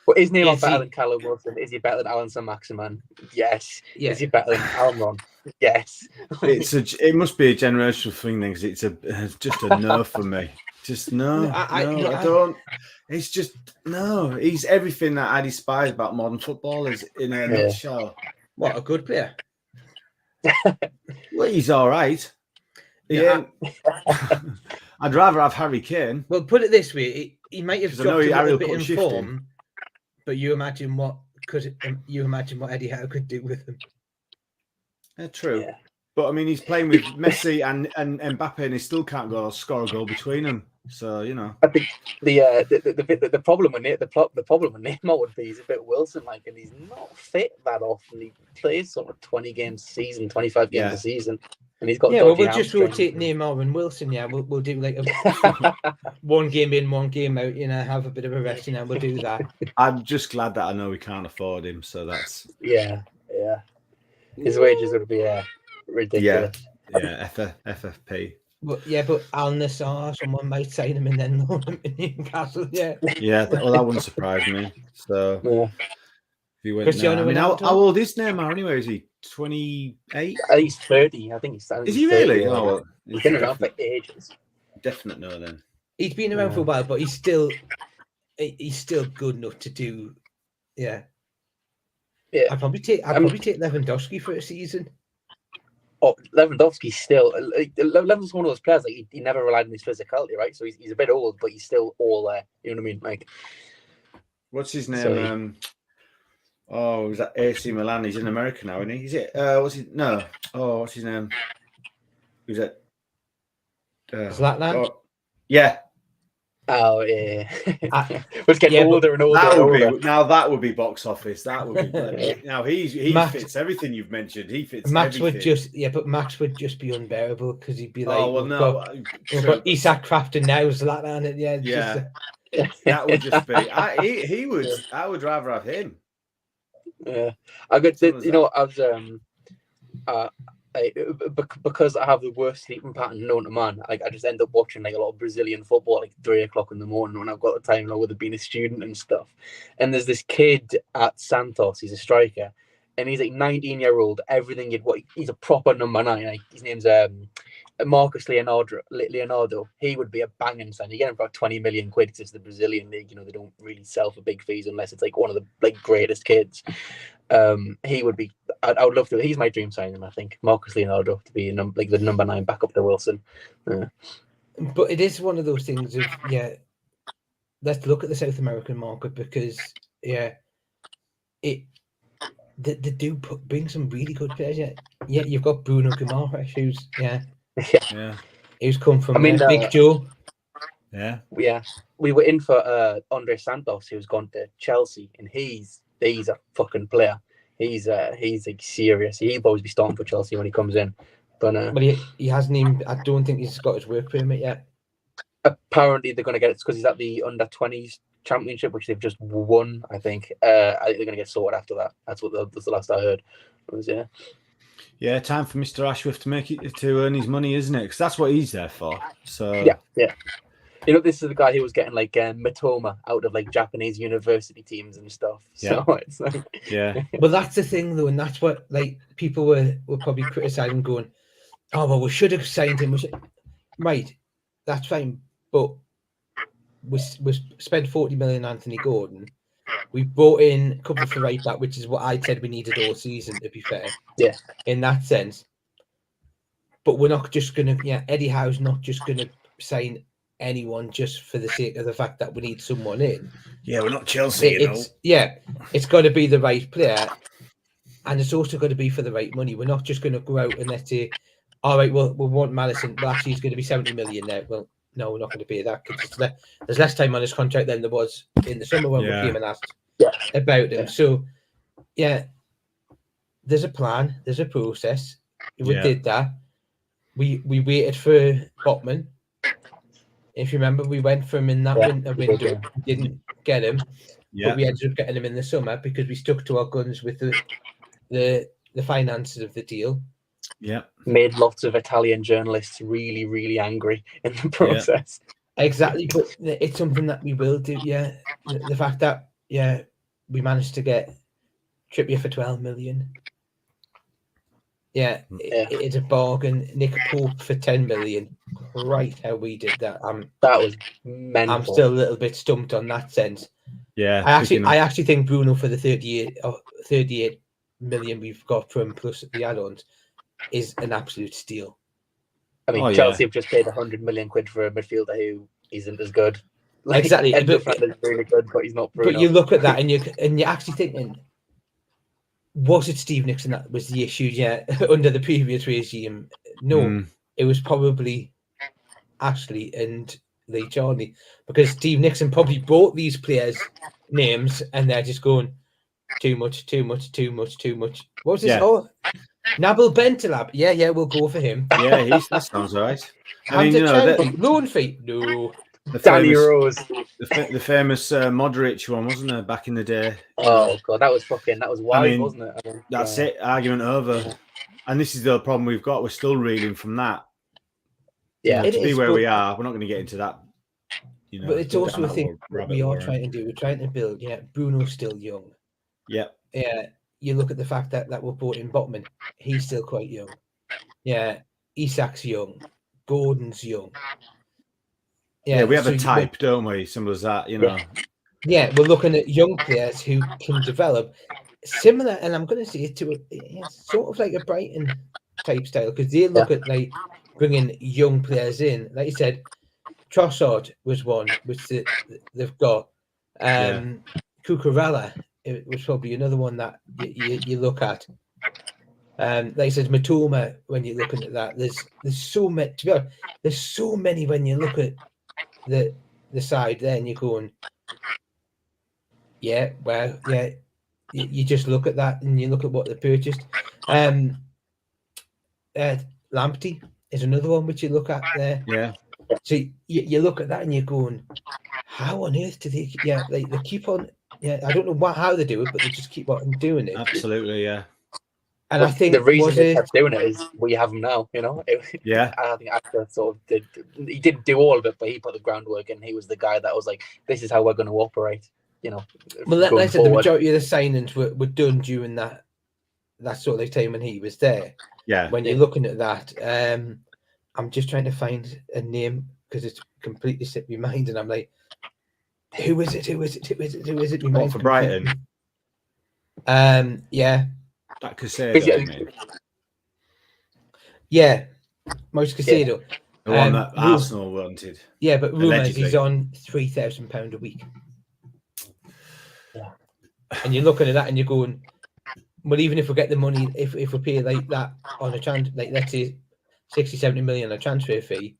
Well, is Neymar better than Callum Wilson? Is he better than Alan Saint-Maximin? Yes. Yeah. Is he better than Almiron? Yes. It must be a generational thing then, because it's just a no for me. Just no, I don't. It's just no. He's everything that I despise about modern football is in a nutshell. What, a good player? Well, he's all right. I'd rather have Harry Kane. Well, put it this way: he might have dropped a little bit in form, but you imagine what Eddie Howe could do with him. True. Yeah. But I mean, he's playing with Messi and Mbappe, and he still can't score a goal between them. So I think the problem with Neymar would be he's a bit Wilson-like, and he's not fit that often. He plays sort of 20 games a season, 25 games a season, and he's got. Yeah, well, we'll just rotate Neymar and Wilson. Yeah, we'll do like one game in, one game out. Have a bit of a rest. We'll do that. I'm just glad that I know we can't afford him. So that's yeah. His wages would be ridiculous. Yeah, FFP. But Al Nassr, someone might sign him and then loan him in Newcastle. Yeah. Well, that wouldn't surprise me. So if he went Cristiano now, how old is Neymar anyway? Is he 28? I think he's 30. I think he's. Is he really? 30. Oh, he's been around for ages. Definite no then. He's been around for a while, but he's still good enough to do. Yeah. I'd probably take Lewandowski for a season. Oh, Lewandowski's still Lewandowski's one of those players, like he never relied on his physicality, right? So he's a bit old, but he's still all there. You know what I mean? Like, what's his name? Was that AC Milan? He's in America now, isn't he? Is it? What's his name? Who's it? Zlatan? Yeah. Oh yeah. Let's get older and older. That would be box office. That would be. Now he fits everything you've mentioned. He fits. Max everything. But Max would just be unbearable because he'd be like, we've got Isak Crafton now, Zlatan. That would just be. He would. I would rather have him. Yeah, I got. I was because I have the worst sleeping pattern known to man. I just end up watching like a lot of Brazilian football like 3 o'clock in the morning when I've got the time, with being a student and stuff. And there's this kid at Santos. He's a striker, and he's like 19-year-old. Everything he's a proper number 9. Like, his name's Marcus Leonardo. He would be a banging sign. You get him for 20 million quid because it's the Brazilian league. They don't really sell for big fees unless it's like one of the greatest kids. He would be. I would love to. He's my dream signing. I think Marcus Leonardo to be the number 9 backup to Wilson. But it is one of those things of let's look at the South American market because they do bring some really good players. Yeah, you've got Bruno Guimaraes, who's who's come from Big Joe. Yeah. We were in for Andre Santos, who's gone to Chelsea, and he's a fucking player. He's like serious. He'll always be starting for Chelsea when he comes in. But he hasn't even. I don't think he's got his work permit yet. Apparently, they're going to get it because he's at the under-20s championship, which they've just won. I think. I think they're going to get sorted after that. That's the last I heard. Yeah, time for Mr. Ashworth to earn his money, isn't it? Because that's what he's there for. So yeah. This is the guy who was getting like Matoma out of like Japanese university teams and stuff. So it's like, Well, that's the thing though, and that's what like people were probably criticizing, going, "Oh well, we should have signed him." Right, that's fine, but we spent 40 million on Anthony Gordon. We brought in a couple for right back, which is what I said we needed all season. To be fair, in that sense. But we're not just gonna. Eddie Howe's not just gonna sign anyone just for the sake of the fact that we need someone in. Yeah, we're not Chelsea, it's got to be the right player, and it's also got to be for the right money. We're not just going to go out and let's say, all right, well, we want Maddison, but actually he's going to be 70 million now. Well, no, we're not going to pay that because there's less time on his contract than there was in the summer when we came and asked about him. So, there's a plan, there's a process. We did that. We waited for Botman. If you remember, we went for him in that winter window. We didn't get him, but we ended up getting him in the summer because we stuck to our guns with the finances of the deal. Yeah, made lots of Italian journalists really, really angry in the process. Exactly, but it's something that we will do. Yeah, the fact that we managed to get Trippier for 12 million. Yeah, it's a bargain. Nick Pope for 10 million. Right, how we did that. That was mental. I'm still a little bit stumped on that sense. Yeah, I actually think Bruno for the 38 million we've got from plus the add-ons is an absolute steal. I mean, Chelsea have just paid 100 million quid for a midfielder who isn't as good. Like, exactly, Enzo Fernandez is really good, but he's not Bruno. But you look at that and you're actually thinking, was it Steve Nixon that was the issue? Yeah, under the previous regime, no, it was probably Ashley and Lee Charnley, because Steve Nixon probably bought these players' names and they're just going too much. What was this? Oh, Nabil Bentaleb. Yeah, we'll go for him. Yeah, that sounds right. I mean, loan fee. No. Danny Rose. The famous Modric one, wasn't there, back in the day? Oh god, that was wild, wasn't it? I mean, that's it. Argument over. Yeah. And this is the problem we've got. We're still reeling from that. Yeah, to be where we are, we're not going to get into that. But it's also a thing we are trying to do. We're trying to build. Yeah, Bruno's still young. Yeah. Yeah. You look at the fact that we brought in Botman. He's still quite young. Yeah. Isak's young. Gordon's young. Yeah, we have a type, don't we? Simple as that, Yeah, we're looking at young players who can develop similar, and I'm going to say it to sort of like a Brighton type style, because they look at like bringing young players in. Like you said, Trossard was one which they've got. Cucurella was probably another one that you look at. Like I said, Matoma. When you're looking at that, there's so many. To be honest, there's so many when you look at the side there, and you're going, you just look at that and you look at what they purchased. Lamptey is another one which you look at there. Yeah. So you look at that and you're going, how on earth do they? Yeah, they keep on. Yeah, I don't know how they do it, but they just keep on doing it. Absolutely, yeah. And I think the reason they kept doing it is we have them now, Yeah. I think Actor sort of he didn't do all of it, but he put the groundwork in. He was the guy that was like, this is how we're going to operate, Well, like I said, the majority of the signings were done during that sort of time when he was there. Yeah. When you're looking at that, I'm just trying to find a name because it's completely slipped my mind, and I'm like, who is it? What, for Brighton? Yeah. That Caicedo, yeah, Moise Caicedo, the one that Arsenal wanted. Yeah, but rumours he's on £3,000 a week. Yeah, and you're looking at that and you're going, well, even if we get the money, if we pay like that on a like let's say 60-70 million on a transfer fee,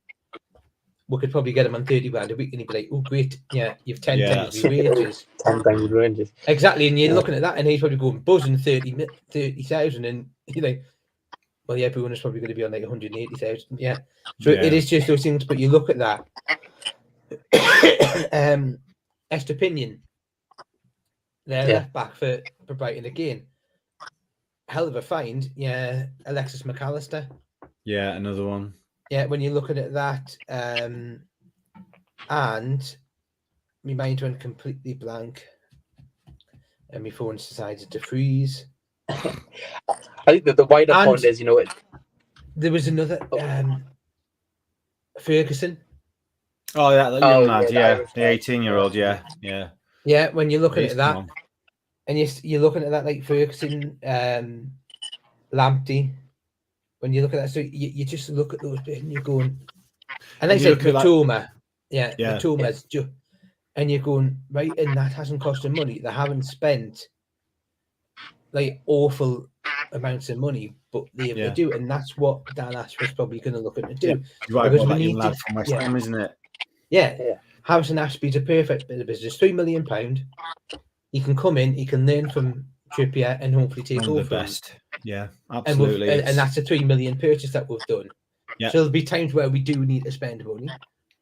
we could probably get him on £30 a week, and he'd be like, "Oh, great, yeah, you've 10 times your wages." 10 times your wages. Exactly, and you're looking at that, and he's probably going buzzing 30,000, and you're like, "Well, yeah, Bruno's probably going to be on like 180,000." Yeah, so it is just those things. But you look at that, Estepinian, they're left back for Brighton again. Hell of a find, yeah. Alexis McAllister, yeah, another one. Yeah, when you're looking at that, and my mind went completely blank, and my phone decided to freeze. I think that the wider point is, there was another Ferguson. Oh, yeah, that young lad, the 18-year-old, yeah. When you're looking at that, and you're looking at that like Ferguson, Lamptey. When you look at that, so you just look at those and you're going, and they say Matoma, Matoma's just, and you're going, right, and that hasn't cost them money. They haven't spent like awful amounts of money, but they do, and that's what Dan Ash was probably going to look at to do. Right, because we need lad from West Ham, isn't it? Yeah. Harrison Ashby's a perfect bit of business. £3 million. He can come in, he can learn from Trippier, and hopefully take over. The best. Yeah, absolutely. And that's a £3 million purchase that we've done. Yeah. So there'll be times where we do need to spend money,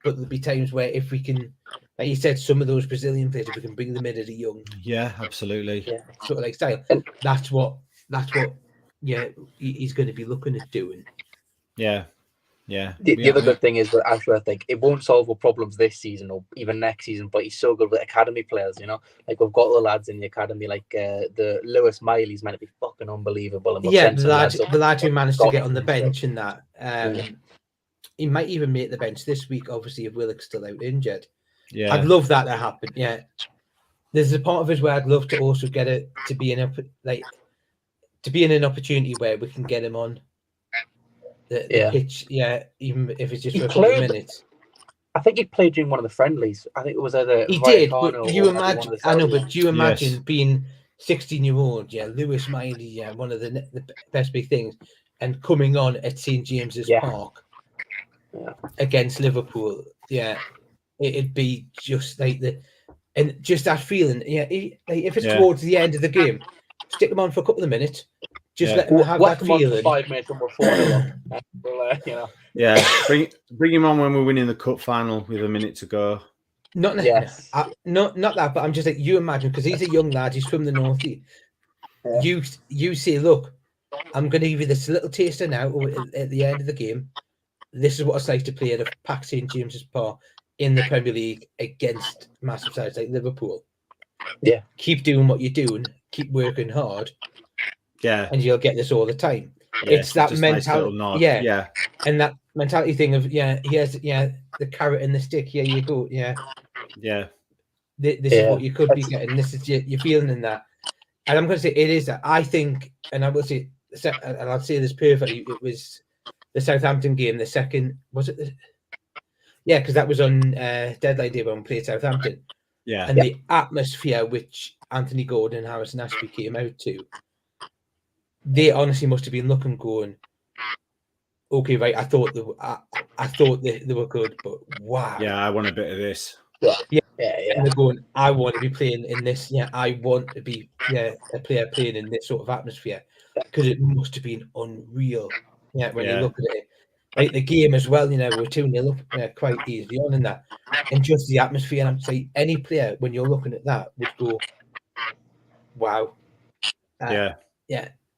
but there'll be times where if we can, like you said, some of those Brazilian players, if we can bring them in at a young, absolutely, sort of like style, that's what he's going to be looking at doing. Yeah, Yeah. The other good thing is with Ashworth, like it won't solve our problems this season or even next season, but he's so good with academy players. You know, like we've got the lads in the academy, like the Lewis Miley's meant to be fucking unbelievable. And the lad who managed to get on the bench and that. He might even make the bench this week. Obviously, if Willock's still out injured. Yeah, I'd love that to happen. Yeah, there's a part of us where I'd love to also get it to be in an opportunity where we can get him on the pitch. Yeah, even if it's just for a couple of minutes. I think he played during one of the friendlies. I think it was either he did. But you imagine? I know, but do you imagine being 16-year-old? Yeah, Lewis Miley. Yeah, one of the best big things, and coming on at St James's Park against Liverpool. Yeah. It'd be just like just that feeling. Yeah, if it's towards the end of the game, stick them on for a couple of minutes. Just let them have that feeling. 5 minutes and we're 4-0. You know. Yeah, bring him on when we're winning the cup final with a minute to go. Not that, but I'm just like, you imagine, because he's a young lad, he's from the north. You say, look, I'm going to give you this little taster now at the end of the game. This is what it's like to play at a packed St James's Park in the Premier League against massive sides like Liverpool. Yeah. Keep doing what you're doing. Keep working hard. Yeah. And you'll get this all the time. Yeah, it's that mentality. Nice yeah. And that mentality thing of, he has the carrot and the stick. Here you go. Yeah. Yeah. This is what you could be getting. This is you're feeling in that. And I'm going to say it is that. I think, and I will say, and I'll say this perfectly, it was the Southampton game, the second, was it yeah, because that was on deadline day when we played Southampton. Yeah. And the atmosphere which Anthony Gordon and Harrison Ashby came out to, they honestly must have been looking, going, okay, right, I thought they were good, but wow. Yeah, I want a bit of this. Yeah. And they're going, I want to be playing in this. Yeah, I want to be a player playing in this sort of atmosphere, because it must have been unreal. Yeah, when you look at it. Like the game as well, we're 2-0 up quite easily on in that. And just the atmosphere, and I'm saying any player, when you're looking at that, would go, wow.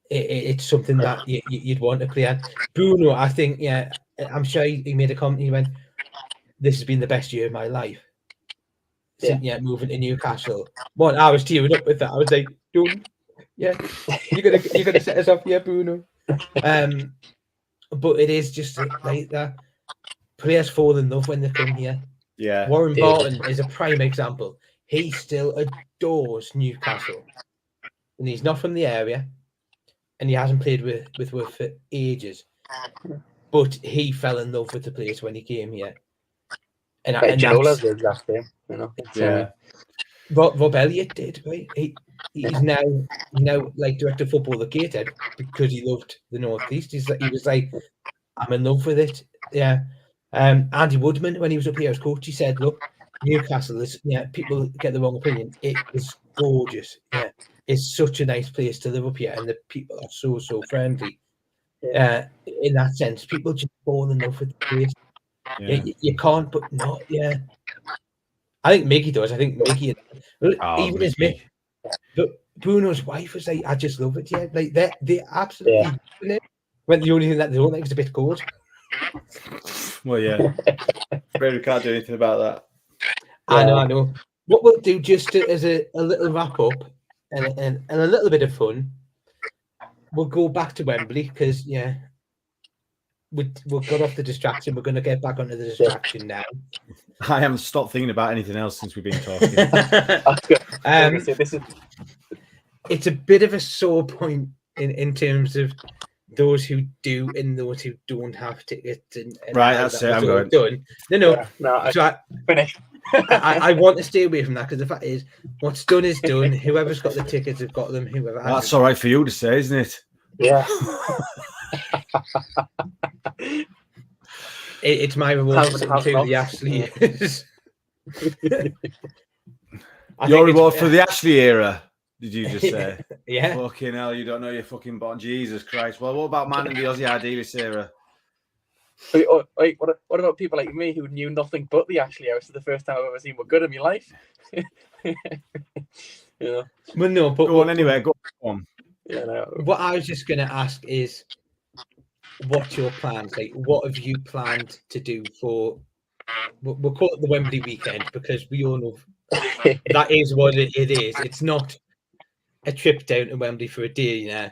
It's something that you'd want to play. And Bruno, I think, I'm sure he made a comment, he went, this has been the best year of my life. Since, moving to Newcastle. I was tearing up with that. I was like, don't, you're gonna set us off here, Bruno. But it is just like that. Players fall in love when they come here. Yeah. Warren Barton is a prime example. He still adores Newcastle. And he's not from the area. And he hasn't played with Worth for ages. But he fell in love with the place when he came here. And Ginola's the exact same, Rob Elliott did, right? He's now like director of football at Gateshead because he loved the Northeast. He was like, I'm in love with it. Yeah. Andy Woodman, when he was up here as coach, he said, look, Newcastle is, people get the wrong opinion. It is gorgeous. Yeah. It's such a nice place to live up here, and the people are so friendly. In that sense, people just fall in love with the place. Yeah. You can't, but not. Yeah. I think Mickey does. I think Mickey, even as Mick, but Bruno's wife was like, I just love it. Yeah, like they absolutely. Yeah. When the only thing that they don't like is a bit cold. Well, yeah, we can't do anything about that. I know. What we'll do just as a little wrap up and a little bit of fun, we'll go back to Wembley because we've got off the distraction. We're going to get back onto the distraction now. I haven't stopped thinking about anything else since we've been talking. It's a bit of a sore point in terms of those who do and those who don't have tickets. And right, that's it. I'm going. Done. No. So finish. I want to stay away from that because the fact is, what's done is done. Whoever's got the tickets have got them. Whoever hasn't. That's all right for you to say, isn't it? Yeah. It's my reward for the Ashley years. Your reward for the Ashley era, did you just say? Yeah. Fucking hell, you don't know your fucking bottom. Jesus Christ. Well, what about man in the Aussie Idealist era? Wait, what about people like me who knew nothing but the Ashley era? It's the first time I've ever seen what good in my life. Well, no, but go on anyway. Go on. What I was just going to ask is, what's your plans? Like, what have you planned to do for? We'll call it the Wembley weekend because we all know that is what it is. It's not a trip down to Wembley for a day. You know,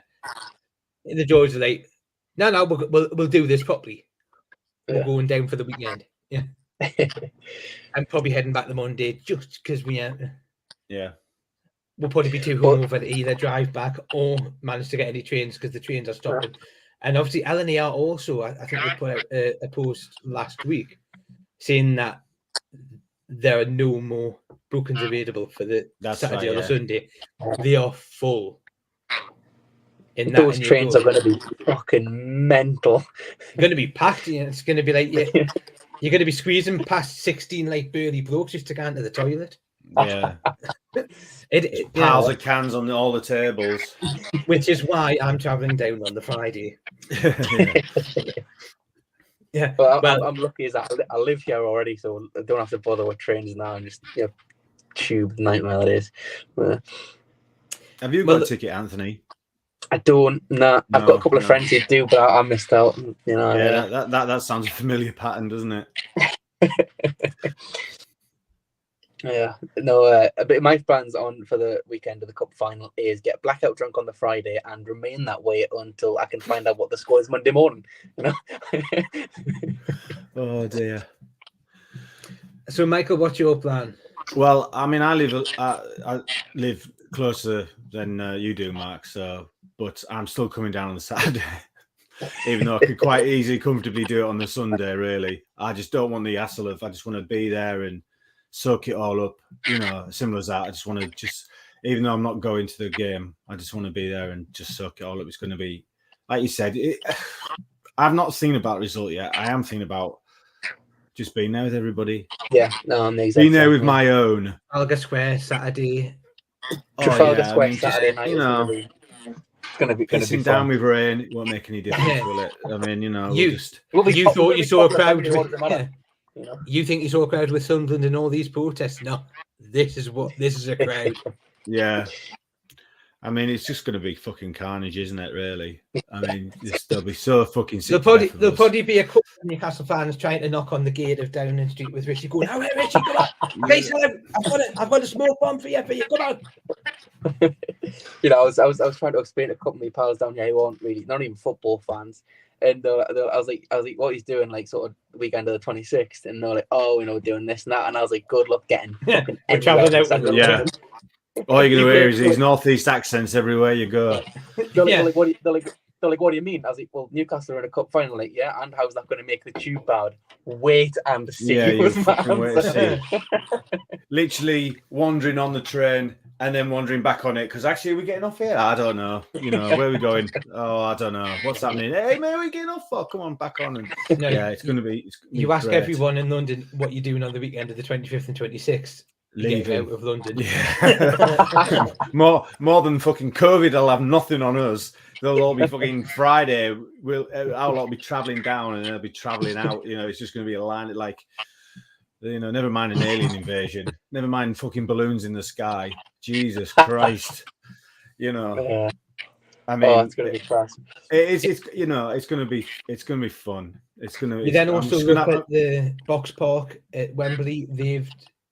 the George are like, no, we'll do this properly. We're going down for the weekend. Yeah, I'm probably heading back the Monday just because we'll probably be too hungover to either drive back or manage to get any trains because the trains are stopping. And obviously, LNER also, I think they put out a post last week saying that there are no more bookings available for the Saturday or the Sunday. They are full. Those trains are going to be fucking mental. They're going to be packed. It's going to be like you're going to be squeezing past 16 like burly blokes just to go into the toilet. Yeah. Piles of cans on all the tables. Which is why I'm travelling down on the Friday. Yeah. Well, I'm lucky as that I live here already, so I don't have to bother with trains now and just tube nightmare that is. Have you got a ticket, Anthony? I don't. No, I've got a couple of friends who do, but I missed out. That sounds a familiar pattern, doesn't it? Yeah, no. But my plans on for the weekend of the cup final is get blackout drunk on the Friday and remain that way until I can find out what the score is Monday morning. Oh dear. So, Michael, what's your plan? Well, I mean, I live closer than you do, Mark. So, but I'm still coming down on the Saturday, even though I could quite easily, comfortably do it on the Sunday. Really, I just don't want the hassle of. I just want to be there and soak it all up, similar as that. I just want to even though I'm not going to the game, I just want to be there and just soak it all up. It's going to be, like you said, I've not seen about the result yet. I am thinking about just being there with everybody. Yeah, no, I'm the exact being there with my own. Trafalgar Square Saturday. Trafalgar Square Saturday night. It's going to be pissing down with rain. It won't make any difference, will it? I mean, you thought you saw a crowd. You think you saw a crowd with Sunderland and all these protests? No, this is a crowd. Yeah. I mean, it's just going to be fucking carnage, isn't it, really? I mean, they'll be so fucking sick. There'll probably be a couple of Newcastle fans trying to knock on the gate of Downing Street with Richie going, "Oh, Richie, come on. Jason, I've got a smoke bomb for you, come on." I was trying to explain to a couple of my pals down here who aren't really, not even football fans. And I was like, what he's doing, like, sort of the weekend of the 26th, and they're like, oh, doing this and that, and I was like, good luck getting fucking traveling out. All you're gonna hear is these northeast accents everywhere you go. They're like, what do you mean? I was like, well, Newcastle are in a cup final, like, yeah, and how's that going to make the tube bad? Wait and see. Yeah, you fucking wait and see. Literally wandering on the train and then wandering back on it because actually we're getting off here. I don't know. Where are we going? Oh, I don't know. What's happening? Hey, man, we're getting off. Oh, come on, back on. And it's going to be. You ask everyone in London what you're doing on the weekend of the 25th and 26th. Leaving out of London. Yeah. more than fucking COVID, they'll have nothing on us. They'll all be fucking Friday. I'll all be traveling down and they'll be traveling out. It's just going to be a line like, never mind an alien invasion. Never mind fucking balloons in the sky. Jesus Christ. I mean, it's going to be fast. It's going to be fun. It's going to. You then also look at the box park at Wembley. They've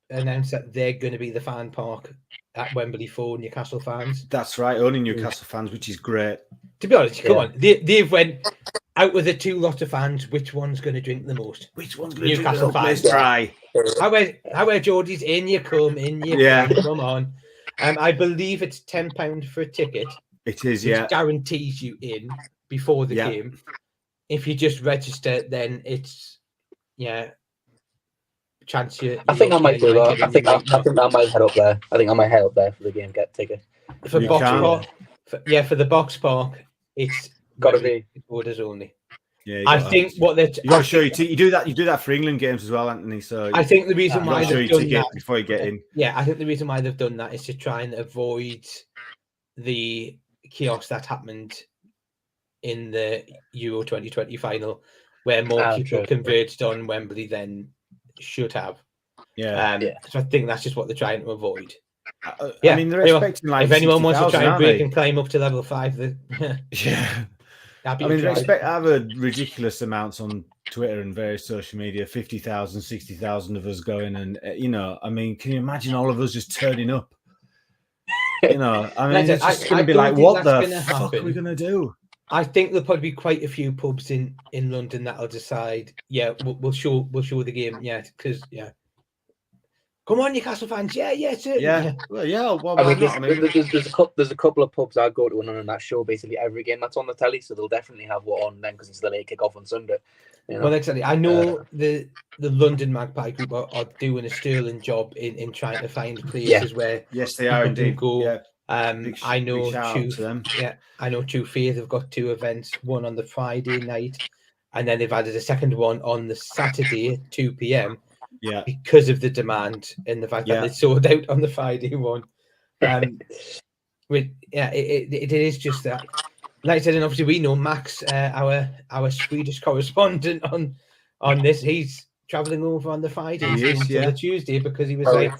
announced that they're going to be the fan park at Wembley for Newcastle fans. That's right, only Newcastle fans, which is great. To be honest, come on, they've went out with the two lot of fans. Which one's going to drink the most? Which one's going to Newcastle drink the most? Try. How are Geordies? In you come, come on. I believe it's £10 for a ticket. It is, which guarantees you in before the game. If you just register, then it's chance you. I think I might do that. I think I might head up there. I think I might head up there for the game. Get a ticket. For box park, for the box park, it's got to be orders only. Yeah, I think what they're. You got to show you do that. You do that for England games as well, Anthony. So I think the reason why they've done that before you get in. Yeah, I think the reason why they've done that is to try and avoid the chaos that happened in the Euro 2020 final, where more people converged on Wembley than should have. So I think that's just what they're trying to avoid. I mean, they're expecting like if anyone wants to try and break and climb up to level 5, yeah. I mean, they expect to have a ridiculous amounts on Twitter and various social media, 50,000, 60,000 of us going. And, I mean, can you imagine all of us just turning up? I mean, it's just going to be like, what the fuck are we going to do? I think there'll probably be quite a few pubs in London that'll decide, we'll show the game, because come on, Newcastle fans, certainly. Well, I mean, there's a couple of pubs I go to and that show basically every game that's on the telly, so they'll definitely have one on then because it's the late kick-off on Sunday. Well, exactly. I know the London Magpie Group are doing a sterling job in trying to find places where they are indeed. Go. Yeah. I know I know True Faith have got 2 events, one on the Friday night, and then they've added a second one on the Saturday at 2 p.m. because of the demand and the fact that they sold out on the Friday one. It is just that. Like I said, and obviously we know Max, our Swedish correspondent on this. He's travelling over on the Friday until the Tuesday because he was like,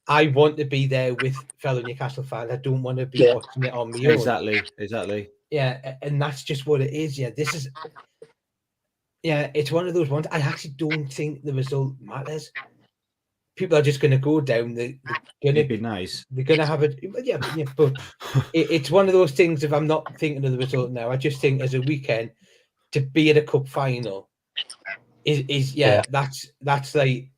I want to be there with fellow Newcastle fans. I don't want to be watching it on my own. Exactly. Yeah, and that's just what it is. Yeah, this is. Yeah, it's one of those ones. I actually don't think the result matters. People are just going to go down. They're going to be nice. They're going to have it. But it's one of those things. If I'm not thinking of the result now, I just think as a weekend to be at a cup final is that's like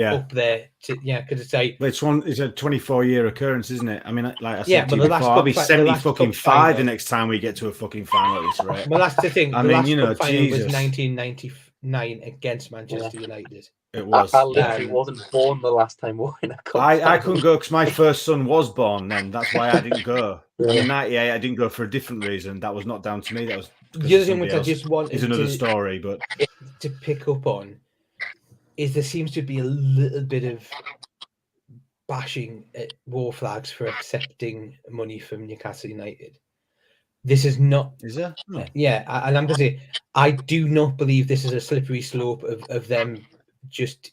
up there. Because it's like it's a 24-year occurrence, isn't it? I mean, like I said to you before, I'll be 75 the next time we get to a fucking final. Right? Well, that's the thing. I mean, cup final was 1999 against Manchester United. It was. I literally wasn't born the last time we were in a cup. I couldn't go because my first son was born then. That's why I didn't go. In '98, I didn't go for a different reason. That was not down to me. That was the other thing which I just wanted is another story, but to pick up on is there seems to be a little bit of bashing at War Flags for accepting money from Newcastle United. This is not. Is there? No. Yeah, and I'm going to say I do not believe this is a slippery slope of them just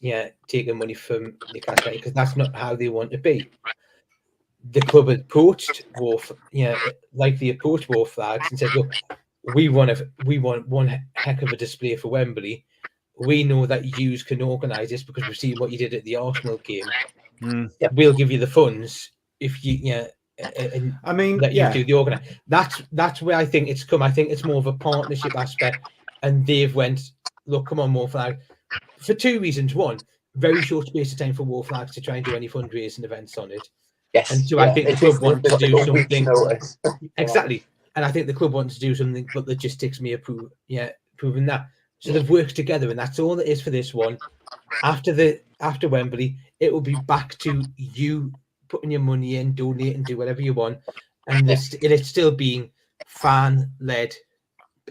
taking money from Newcastle because that's not how they want to be. The club approached like they approached War Flags and said, "Look, we want one heck of a display for Wembley. We know that you can organise this because we've seen what you did at the Arsenal game. We'll give you the funds if you I mean, you do the organise." That's where I think it's come. I think it's more of a partnership aspect, and they've went, "Look, come on, War Flag." For 2 reasons. One, very short space of time for War Flags to try and do any fundraising events on it. Yes. And two, I think the club wants to do something. Exactly. And I think the club wants to do something, but logistics may have proven that. So they've worked together, and that's all it is for this one. After Wembley, it will be back to you putting your money in, donating, do whatever you want. And it's still being fan-led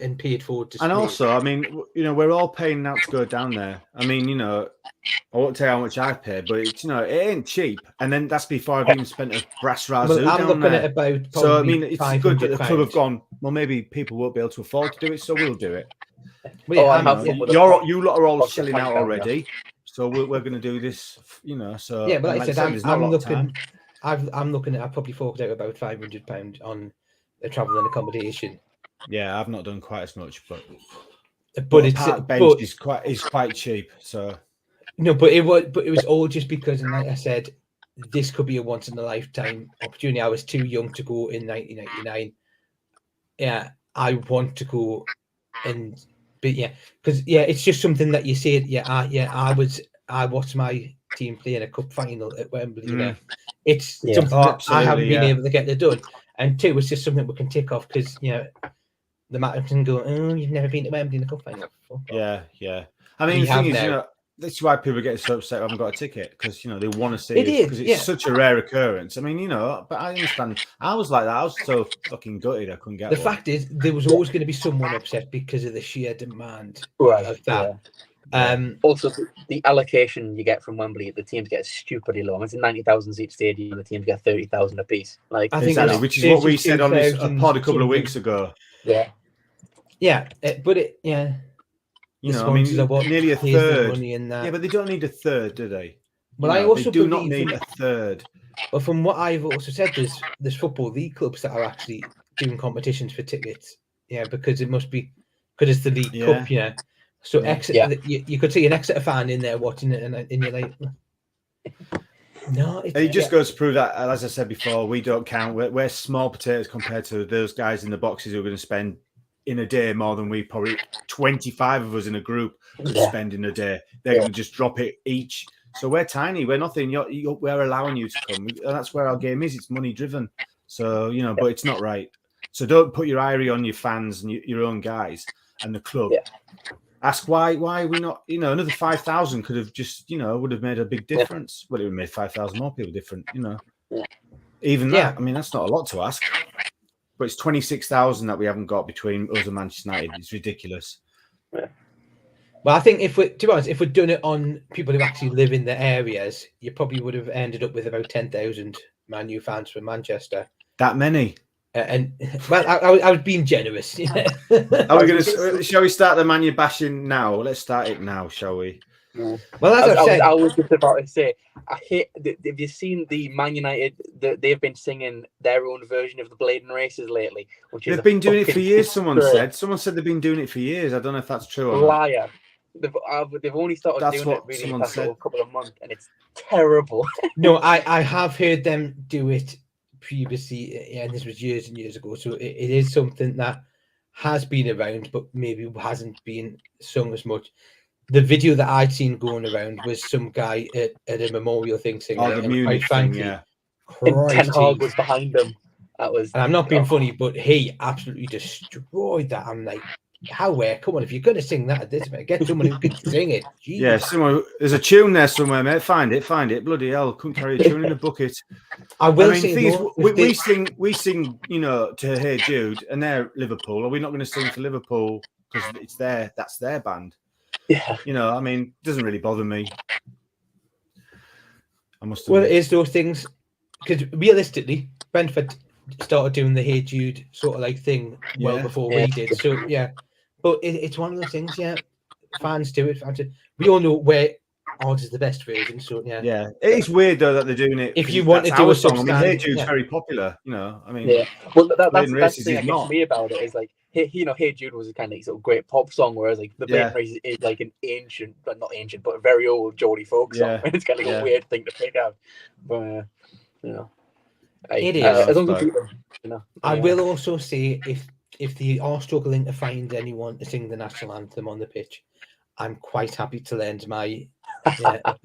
and paid for display. And also, I mean, we're all paying now to go down there. I mean, I won't tell you how much I paid, but it's, it ain't cheap. And then that's before I've even spent a brass razoo down there. About so I mean, it's good that the club have gone, well, maybe people won't be able to afford to do it, so we'll do it. You lot are all selling out already, so we're going to do this, So yeah, but like I said, I'm looking at. I probably forked out about £500 on the travel and accommodation. Yeah, I've not done quite as much, but it's is quite cheap. So no, but it was all just because, and like I said, this could be a once in a lifetime opportunity. I was too young to go in 1999. Yeah, I want to go, because it's just something that you say. I watched my team play in a cup final at Wembley. It's something that I haven't been able to get it done. And 2, it's just something we can tick off because the matter can go, "Oh, you've never been to Wembley in a cup final." Yeah. I mean, the thing is, that's why people get so upset. I haven't got a ticket because they want to see it because it's such a rare occurrence. I mean, but I understand. I was like that. I was so fucking gutted I couldn't get. The fact is, there was always going to be someone upset because of the sheer demand of that. Yeah. Also, the allocation you get from Wembley, the teams get stupidly low. It's a 90,000 seat stadium, and the teams get 30,000 apiece. Like I think which is what we said on this pod a couple of weeks ago. Yeah, but it I mean, nearly a third. Yeah, but they don't need a third, do they? Well, I also do not need a third. But from what I've also said, there's football league clubs that are actually doing competitions for tickets because it must be because it's the League Cup, So Exeter, you could see an Exeter fan in there watching it, and you're like, no. It just goes to prove that, as I said before, we don't count. We're small potatoes compared to those guys in the boxes who are going to spend in a day more than we probably 25 of us in a group could spend in a day. They're going to just drop it each. So we're tiny. We're nothing. We're allowing you to come, and that's where our game is. It's money driven. So but it's not right. So don't put your eye on your fans and your own guys and the club. Yeah. Ask why are we not? Another 5,000 could have just would have made a big difference. Well, it would have made 5,000 more people different. Even that. I mean, that's not a lot to ask. But it's 26,000 that we haven't got between us and Manchester United. It's ridiculous. Yeah. Well, I think to be honest, if we'd done it on people who actually live in the areas, you probably would have ended up with about 10,000 Man U fans from Manchester. That many? I was being generous. Yeah. Are we going to? Shall we start the Man U bashing now? Let's start it now, shall we? Yeah. Well, as I've said, I was just about to say, I hate. Have you seen the Man United? They've been singing their own version of the Bladen Races lately, which is they've been doing it for years. Someone said they've been doing it for years. I don't know if that's true or liar. They've only started doing it really in the past couple of months, and it's terrible. No, I have heard them do it previously, and this was years and years ago. So it is something that has been around, but maybe hasn't been sung as much. The video that I'd seen going around was some guy at a memorial thing singing. Oh, the Munich thing, yeah. And Ten Hag was behind him. That was. And I'm not being funny, but he absolutely destroyed that. I'm like, come on, if you're going to sing that at this event, get someone who can sing it. Jeez. Yeah, there's a tune there somewhere, mate. Find it. Bloody hell, couldn't carry a tune in a bucket. I mean, we sing, to Hey Jude, and they're Liverpool. Are we not going to sing to Liverpool because that's their band? Yeah. I mean, it doesn't really bother me. Well, it is those things, because realistically, Brentford started doing the Hey Jude sort of like thing well before we did. So, but it's one of those things, fans do it. We all know where ours is the best version, so Yeah, it is weird though that they're doing it. If you want to do a song, I mean, Hey Jude's very popular, I mean, well, that's the thing that gets me about it is like, Hey Jude was a kind of sort of great pop song, whereas like the Bladen Races is like an ancient, but not ancient, but a very old Geordie folk song. It's kind of like a weird thing to pick out, but it is. As long as people, I will also say if they are struggling to find anyone to sing the national anthem on the pitch, I'm quite happy to lend my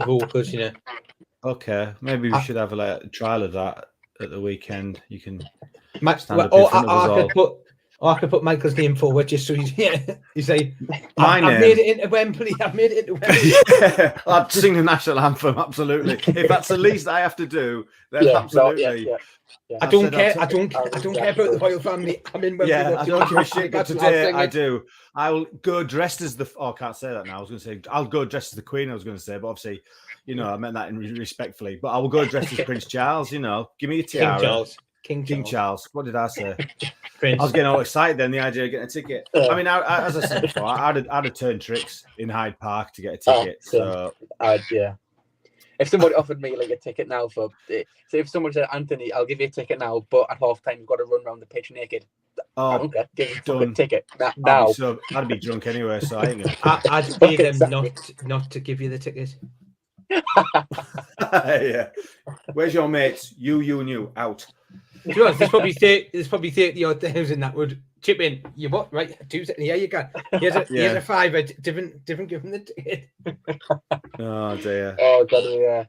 vocals. Okay, maybe we should have a trial of that at the weekend. You can I could put Michael's name forward just so he's like, I've made it into Wembley. I'd sing the national anthem, absolutely. If that's the least I have to do, then absolutely. I don't care. I don't care about the royal family. I'm in Wembley. I don't give a shit. But today I do. I'll go dressed as I can't say that now. I was going to say I'll go dressed as the Queen. I was going to say, but obviously, I meant that respectfully. But I will go dressed as Prince Charles. Give me a tiara. King Charles. What did I say? Prince. I was getting all excited then, the idea of getting a ticket. I mean, as I said before, I'd have turned tricks in Hyde Park to get a ticket. If somebody offered me like a ticket now so if someone said, Anthony, I'll give you a ticket now, but at half time you've got to run around the pitch naked. Okay, give you a ticket now. I'd be drunk anyway, so I ain't gonna. I'd pay them not to give you the ticket. Yeah. Where's your mates? You and you out. To be honest, there's probably 30 odd thousand that would chip in. You what? Right, 2 seconds. Yeah, you go. Here's a £5. Different. Give them the ticket. Oh dear. Oh god, yeah.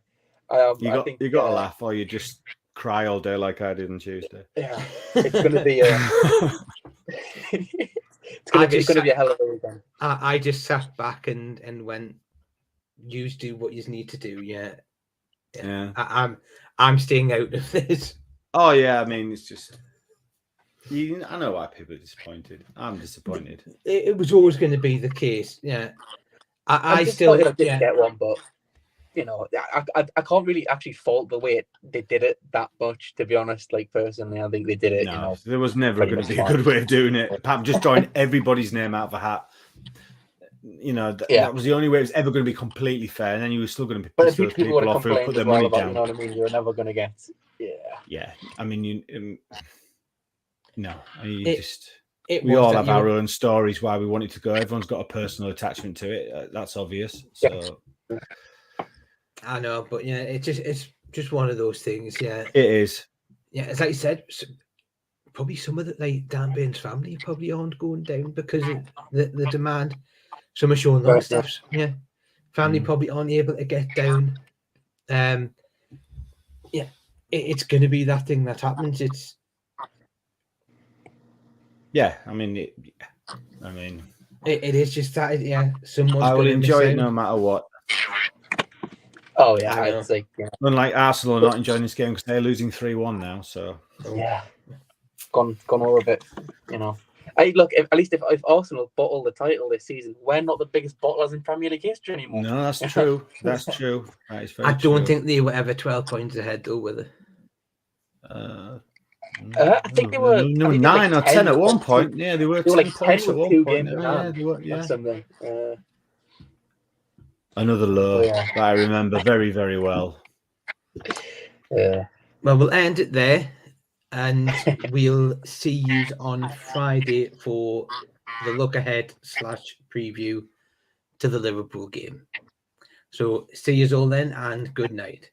You got to laugh, or you just cry all day like I did on Tuesday. Yeah, it's gonna be. It's gonna be a hell of a weekend. I just sat back and went. You do what you need to do. Yeah. I'm staying out of this. Oh yeah, I mean it's just. I know why people are disappointed. I'm disappointed. It was always going to be the case. Yeah. I still didn't get one, but I can't really actually fault the way they did it that much. To be honest, like personally, I think they did it. No, there was never going to be a good way of doing it. Apart from just drawing everybody's name out of a hat. That was the only way it was ever going to be completely fair, and then you were still going to piss those people off who put their money down. You know what I mean? You're never going to get. Yeah. I mean, just. we all have our own stories why we wanted to go. Everyone's got a personal attachment to it. That's obvious. So I know, but yeah, it's just one of those things. Yeah, it is. Yeah, it's like you said. Probably some of the like Dan Bain's family probably aren't going down because of the demand. Some are showing Longstaff's family probably aren't able to get down. It's going to be that thing that happens. It's it is just that. Yeah, someone's. I will enjoy it no matter what. Oh yeah, it's like unlike Arsenal are not enjoying this game because they're losing 3-1 now. So yeah, gone over a bit. At least if Arsenal bottle the title this season, we're not the biggest bottlers in Premier League history anymore. No, that's true. That's true. That is very I don't think they were ever 12 points ahead though, were they? I think they were 9 or 10 at one point. Yeah, they were 10 like points 10 at one with 2 point. games They were. Yeah, something. Another low that I remember very, very well. Yeah. Well, we'll end it there, and we'll see you on Friday for the look ahead / preview to the Liverpool game. So see you all then, and good night.